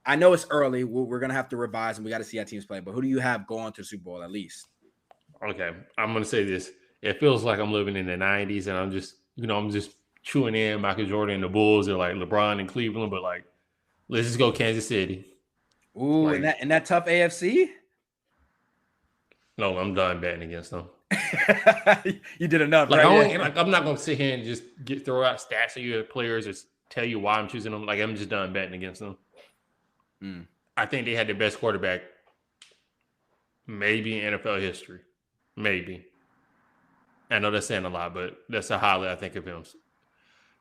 I know it's early. We're going to have to revise, and we got to see how teams play. But who do you have going to the Super Bowl at least? Okay. I'm going to say this. It feels like I'm living in the 90s, and I'm just chewing in Michael Jordan and the Bulls or like LeBron and Cleveland. But, like, let's just go Kansas City. Ooh, like, in that tough AFC? No, I'm done betting against them. You did enough, like, right? I'm not going to sit here and just throw out stats of your players or tell you why I'm choosing them. Like, I'm just done betting against them. I think they had the best quarterback maybe in NFL history. Maybe. I know that's saying a lot, but that's how highly I think of him.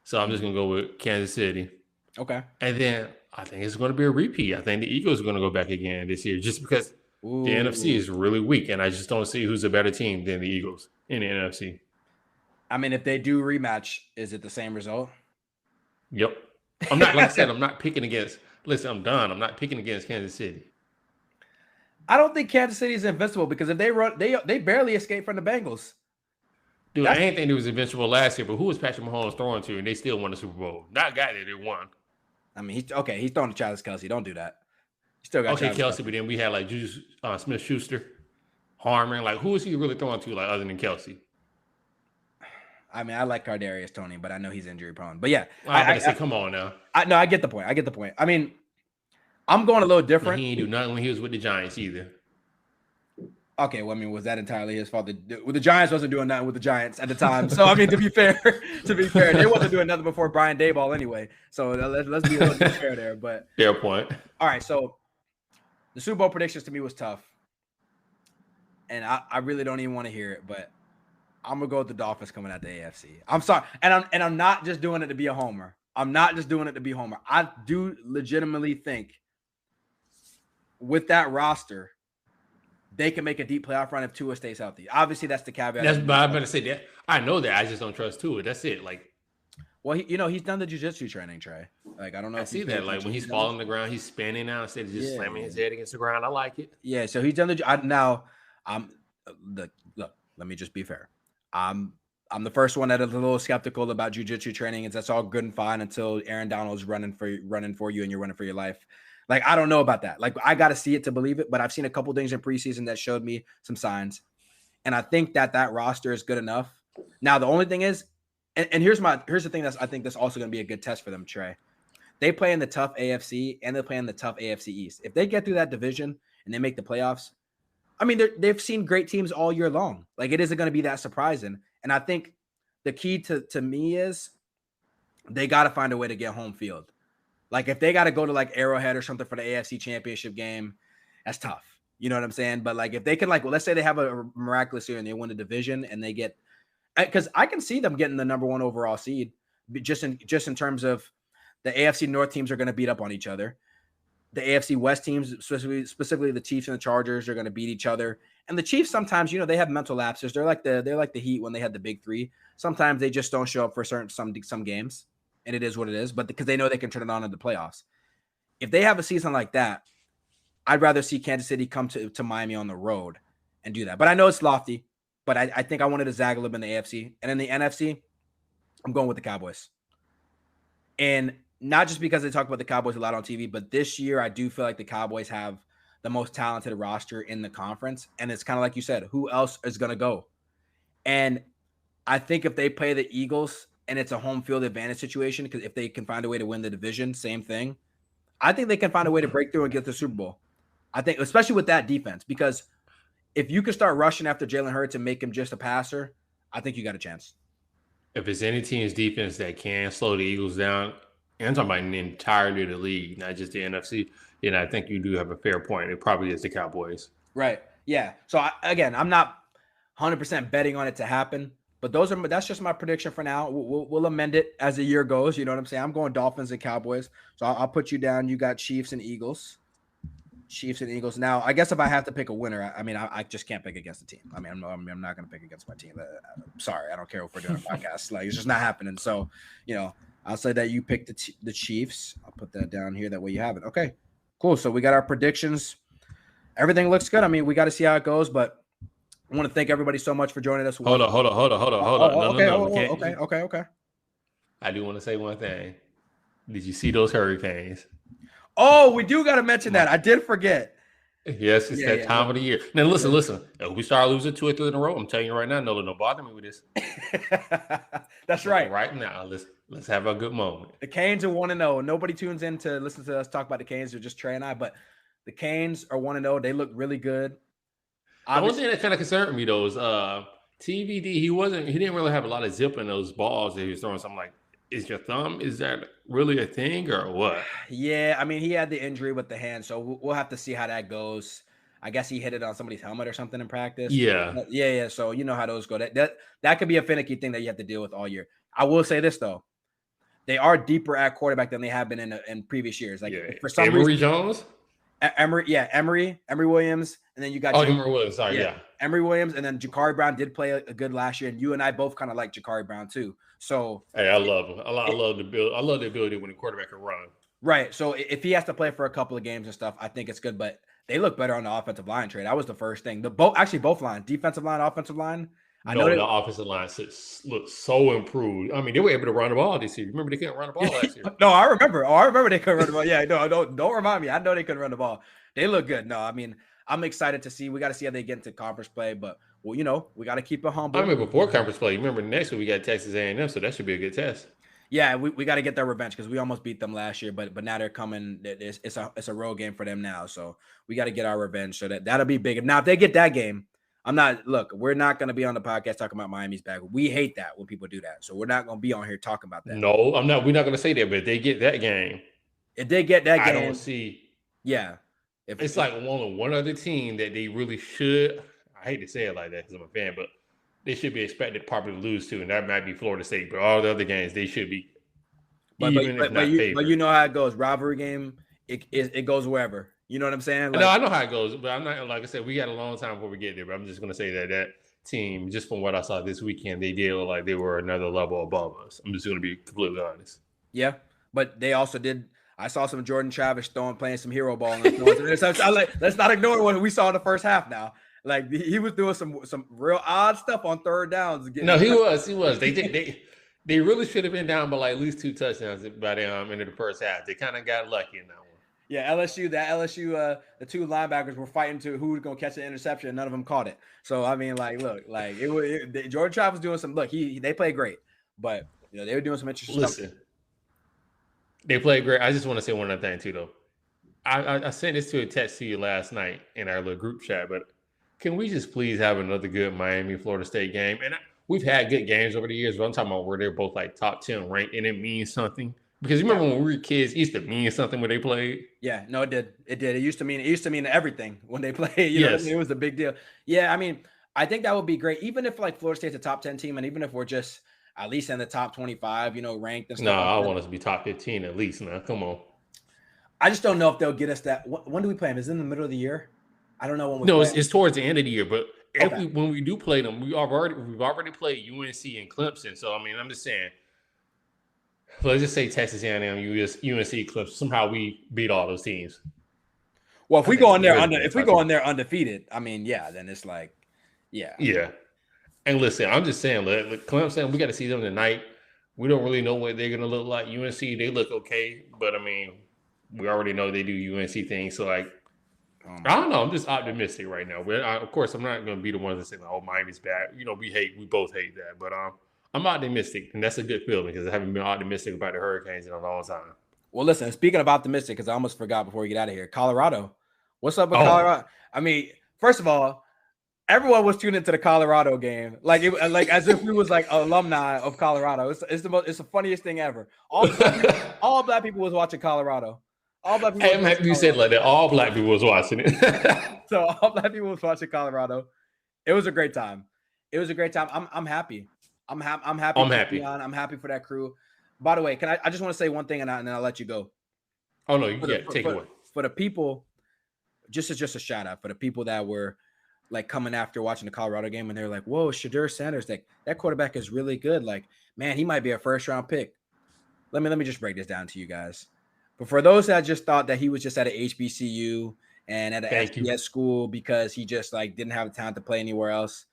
So I'm just going to go with Kansas City. Okay. And then I think it's going to be a repeat. I think the Eagles are going to go back again this year just because the NFC is really weak. And I just don't see who's a better team than the Eagles in the NFC. I mean, if they do rematch, is it the same result? Yep. I'm not, like I said, I'm not picking against, listen, I'm done. I'm not picking against Kansas City. I don't think Kansas City is invincible because if they run, they barely escaped from the Bengals. Dude, I ain't think it was invincible last year, but who was Patrick Mahomes throwing to and they still won the Super Bowl? Not guy that they won. I mean, he's throwing to Travis Kelce. Don't do that. He still got Kelce, but then we had like Smith-Schuster, Harmon. Like, who is he really throwing to, like, other than Kelce? I mean, I like Kadarius Toney, but I know he's injury prone. But yeah, I say, come on now. I get the point. I mean, I'm going a little different. He didn't do nothing when he was with the Giants either. Okay, well, I mean, was that entirely his fault? The Giants wasn't doing nothing with the Giants at the time. So, I mean, to be fair, they wasn't doing nothing before Brian Daboll anyway. So let's be a little bit fair there. But fair point. All right, so the Super Bowl predictions to me was tough, and I really don't even want to hear it. But I'm gonna go with the Dolphins coming out the AFC. I'm sorry, and I'm not just doing it to be a homer. I do legitimately think with that roster, they can make a deep playoff run if Tua stays healthy. Obviously, that's the caveat. I'm going to say that. I know that. I just don't trust Tua. That's it. Like, well, he's done the jiu-jitsu training, Trey. Like, I don't know. I see that. Like, when he's falling on the ground, he's spinning out instead of just slamming his head against the ground. I like it. Yeah. So he's done look. Let me just be fair. I'm the first one that is a little skeptical about jiu-jitsu training. That's all good and fine until Aaron Donald's running for you and you're running for your life. Like, I don't know about that. Like, I got to see it to believe it, but I've seen a couple things in preseason that showed me some signs. And I think that roster is good enough. Now, the only thing is, and here's the thing I think that's also going to be a good test for them, Trey. They play in the tough AFC and they play in the tough AFC East. If they get through that division and they make the playoffs, I mean, they've seen great teams all year long. Like, it isn't going to be that surprising. And I think the key to me is they got to find a way to get home field. Like, if they got to go to like Arrowhead or something for the AFC Championship game, that's tough. You know what I'm saying? But like, if they can, like, well, let's say they have a miraculous year and they win the division and they get, because I can see them getting the number 1 overall seed, just in terms of the AFC North teams are going to beat up on each other. The AFC West teams, specifically the Chiefs and the Chargers, are going to beat each other. And the Chiefs sometimes, they have mental lapses. They're like the Heat when they had the big three. Sometimes they just don't show up for some games. And it is what it is, but because they know they can turn it on in the playoffs. If they have a season like that, I'd rather see Kansas City come to Miami on the road and do that. But I know it's lofty, but I think I wanted to zag a little bit in the AFC. And in the NFC, I'm going with the Cowboys. And not just because they talk about the Cowboys a lot on TV, but this year I do feel like the Cowboys have the most talented roster in the conference. And it's kind of like you said, who else is going to go? And I think if they play the Eagles and it's a home field advantage situation, because if they can find a way to win the division, same thing. I think they can find a way to break through and get the Super Bowl. I think, especially with that defense, because if you can start rushing after Jalen Hurts and make him just a passer, I think you got a chance. If it's any team's defense that can slow the Eagles down, and I'm talking about the entirety of the league, not just the NFC, then I think you do have a fair point. It probably is the Cowboys. Right. Yeah. So, I'm not 100% betting on it to happen. But that's just my prediction for now. We'll amend it as the year goes. You know what I'm saying? I'm going Dolphins and Cowboys. So I'll put you down. You got Chiefs and Eagles. Now, I guess if I have to pick a winner, I just can't pick against the team. I mean, I'm not going to pick against my team. I'm sorry. I don't care if we're doing a podcast. Like, it's just not happening. So, I'll say that you pick the Chiefs. I'll put that down here. That way you have it. Okay, cool. So we got our predictions. Everything looks good. I mean, we got to see how it goes, but I want to thank everybody so much for joining us. Hold on. Okay. I do want to say one thing. Did you see those hurricanes? Oh, we do got to mention that. I did forget. Yes, it's that time of the year. Now, listen. If we start losing 2 or 3 in a row, I'm telling you right now, no, don't bother me with this. That's right. Right now, let's have a good moment. The Canes are 1-0. Nobody tunes in to listen to us talk about the Canes. They're just Trey and I. But the Canes are 1-0. They look really good. The only thing that kind of concerned me though is TVD. He didn't really have a lot of zip in those balls that he was throwing. So I'm like, is your thumb? Is that really a thing or what? Yeah, I mean, he had the injury with the hand, so we'll have to see how that goes. I guess he hit it on somebody's helmet or something in practice. Yeah. Yeah. So you know how those go. That could be a finicky thing that you have to deal with all year. I will say this though. They are deeper at quarterback than they have been in previous years. Like for some Emory reason, Jones, Emory Williams, and then you got Emory Williams. Sorry, yeah. Emory Williams, and then Jakari Brown did play a good last year, and you and I both kind of like Jakari Brown too. So hey, I love him. I love the build. I love the ability when the quarterback can run. Right. So if he has to play for a couple of games and stuff, I think it's good. But they look better on the offensive line trade. That was the first thing. Both lines, defensive line, offensive line. I know the offensive line looks so improved. I mean, they were able to run the ball this year. Remember, they couldn't run the ball last year. No, I remember. I remember they couldn't run the ball. Yeah, no, don't remind me. I know they couldn't run the ball. They look good. No, I mean, I'm excited to see. We got to see how they get into conference play. But well, we got to keep it humble. I mean, before conference play, remember next week we got Texas A&M, so that should be a good test. Yeah, we got to get their revenge because we almost beat them last year, but now they're coming. It's a road game for them now, so we got to get our revenge. So that'll be big. Now, if they get that game, we're not going to be on the podcast talking about Miami's back. We hate that when people do that, so we're not going to be on here talking about that. No, I'm not. We're not going to say that, but if they get that game, I don't see. Yeah, it's like one other team that they really should. I hate to say it like that because I'm a fan, but they should be expected probably to lose to, and that might be Florida State. But all the other games, they should be but you know how it goes. Rivalry game, it goes wherever. You know what I'm saying? No, I know how it goes, but I'm not, like I said, we got a long time before we get there. But I'm just going to say that team, just from what I saw this weekend, they did look like they were another level above us. I'm just going to be completely honest. Yeah, but they also did. I saw some Jordan Travis playing some hero ball. Let's not ignore what we saw in the first half now. Like he was doing some real odd stuff on third downs. No, he was. They really should have been down by like at least 2 touchdowns by the end of the first half. They kind of got lucky in that one. Yeah, LSU, the 2 linebackers were fighting to who was going to catch the interception, and none of them caught it. So I mean, Jordan Travis was doing some. Look, they played great, but they were doing some interesting stuff. They played great. I just want to say one other thing too, though. I sent this to a text to you last night in our little group chat, but can we just please have another good Miami Florida State game? And we've had good games over the years, but I'm talking about where they're both like top 10 ranked, and it means something. Because you remember when we were kids, it used to mean something when they played. Yeah, no, it did. It used to mean everything when they played. Yes. It was a big deal. Yeah, I mean, I think that would be great, even if like Florida State's a top 10 team, and even if we're just at least in the top 25, ranked and stuff. No, I want us to be top 15 at least. Now, come on. I just don't know if they'll get us that. When do we play them? Is it in the middle of the year? I don't know when. It's towards the end of the year, but when we do play them, we've already played UNC and Clemson. So I mean, I'm just saying. Let's just say Texas A&M, UNC, Clemson. Somehow we beat all those teams. Well, if we go in there undefeated, I mean, yeah, then it's like, yeah. Yeah. And listen, I'm just saying, Clemson, we got to see them tonight. We don't really know what they're going to look like. UNC, they look okay, but I mean, we already know they do UNC things. So, like, I don't know. I'm just optimistic right now. Of course, I'm not going to be the one that say, "Oh, Miami's bad." We both hate that, but I'm optimistic, and that's a good feeling because I haven't been optimistic about the Hurricanes in a long time. Well, listen, speaking of optimistic, because I almost forgot before we get out of here, Colorado. What's up with Colorado? I mean, first of all, everyone was tuned into the Colorado game, like as if we was like alumni of Colorado. It's the funniest thing ever. All black people was watching Colorado. All black people. You said like that. All black people was watching it. So all black people was watching Colorado. It was a great time. I'm happy. I'm happy. I'm happy. I'm happy for that crew. By the way, I just want to say one thing and then I'll let you go. Oh no, take it away. For the people, just a shout out for the people that were like coming after watching the Colorado game and they're like, "Whoa, Shedeur Sanders, that quarterback is really good. Like, man, he might be a first round pick." Let me just break this down to you guys. But for those that just thought that he was just at an HBCU and at an FBS school because he just like didn't have the talent to play anywhere else,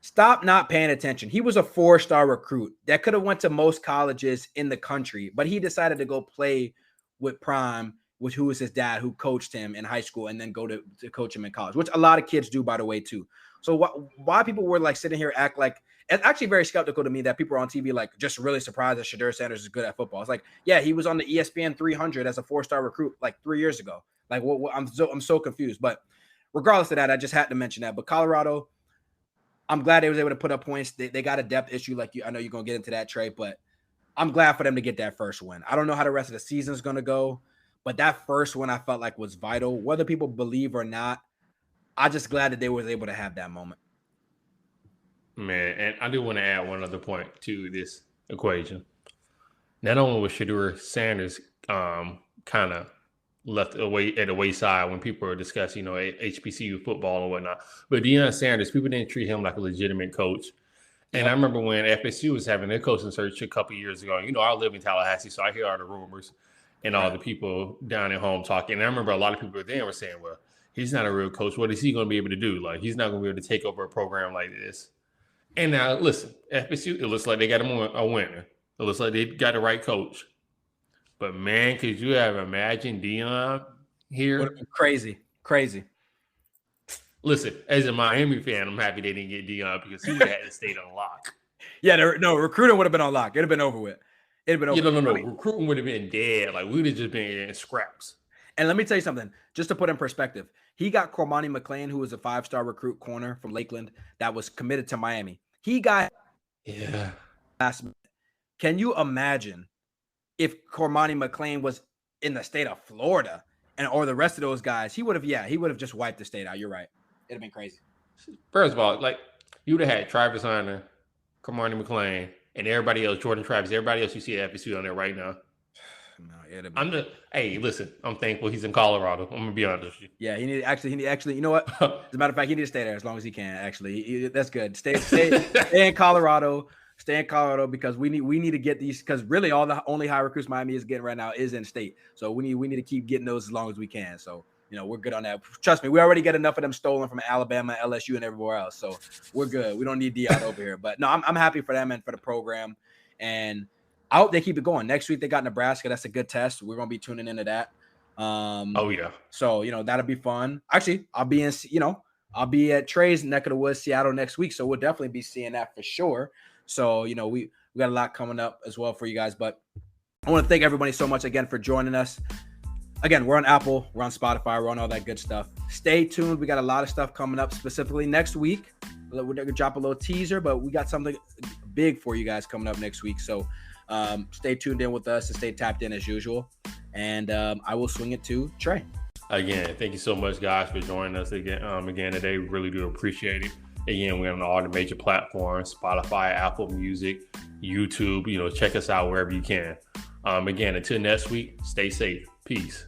stop not paying attention. He was a 4-star recruit that could have went to most colleges in the country, but he decided to go play with Prime, who was his dad, who coached him in high school, and then go to coach him in college, which a lot of kids do, by the way, too. So why people were like sitting here act like it's actually very skeptical to me that people are on TV like just really surprised that Shedeur Sanders is good at football. It's like, yeah, he was on the ESPN 300 as a 4-star recruit like 3 years ago. Like, I'm so confused. But regardless of that, I just had to mention that. But Colorado, I'm glad they was able to put up points. They got a depth issue, like I know you're gonna get into that, Trey, but I'm glad for them to get that first win. I don't know how the rest of the season is gonna go, but that first one I felt like was vital, whether people believe or not. I'm just glad that they was able to have that moment. Man, and I do want to add one other point to this equation. Not only was Shedeur Sanders kind of left away at the wayside when people were discussing, HBCU football and whatnot, but Deion Sanders, people didn't treat him like a legitimate coach. And I remember when FSU was having their coaching search a couple of years ago. I live in Tallahassee, so I hear all the rumors and all the people down at home talking. And I remember a lot of people then were saying, well, he's not a real coach. What is he going to be able to do? Like, he's not going to be able to take over a program like this. And now, listen, FSU, it looks like they got a winner. It looks like they got the right coach. But, man, could you have imagined Deion here? Crazy. Listen, as a Miami fan, I'm happy they didn't get Deion because he would have had to stay on lock. Yeah, recruiting would have been on lock. It'd have been over with. No. Recruiting would have been dead. Like, we would have just been in scraps. And let me tell you something, just to put in perspective. He got Cormani McClain, who was a 5-star recruit corner from Lakeland that was committed to Miami. He got last minute. Can you imagine if Cormani McClain was in the state of Florida or the rest of those guys? He would have just wiped the state out. You're right. It'd have been crazy. First of all, like, you would have had Travis Hunter, Cormani McClain, and everybody else, Jordan Travis, everybody else you see at FSU on there right now. No, hey, listen, I'm thankful he's in Colorado. I'm gonna be honest with you. Yeah, he need actually. You know what? As a matter of fact, he need to stay there as long as he can. Actually, that's good. Stay in Colorado. Stay in Colorado because we need to get these, because really all the only high recruits Miami is getting right now is in state. So we need to keep getting those as long as we can. So we're good on that. Trust me, we already get enough of them stolen from Alabama, LSU, and everywhere else. So we're good. We don't need Deion over here. But no, I'm happy for them and for the program. And I hope they keep it going. Next week they got Nebraska. That's a good test. We're gonna be tuning into that. Oh yeah. So that'll be fun. Actually, I'll be at Trey's neck of the woods, Seattle, next week. So we'll definitely be seeing that for sure. So we got a lot coming up as well for you guys. But I want to thank everybody so much again for joining us. Again, we're on Apple, we're on Spotify, we're on all that good stuff. Stay tuned. We got a lot of stuff coming up, specifically next week. We're going to drop a little teaser, but we got something big for you guys coming up next week. So stay tuned in with us and stay tapped in as usual. And I will swing it to Trey. Again, thank you so much, guys, for joining us again today. We really do appreciate it. Again, we're on all the major platforms, Spotify, Apple Music, YouTube. Check us out wherever you can. Again, until next week, stay safe. Peace.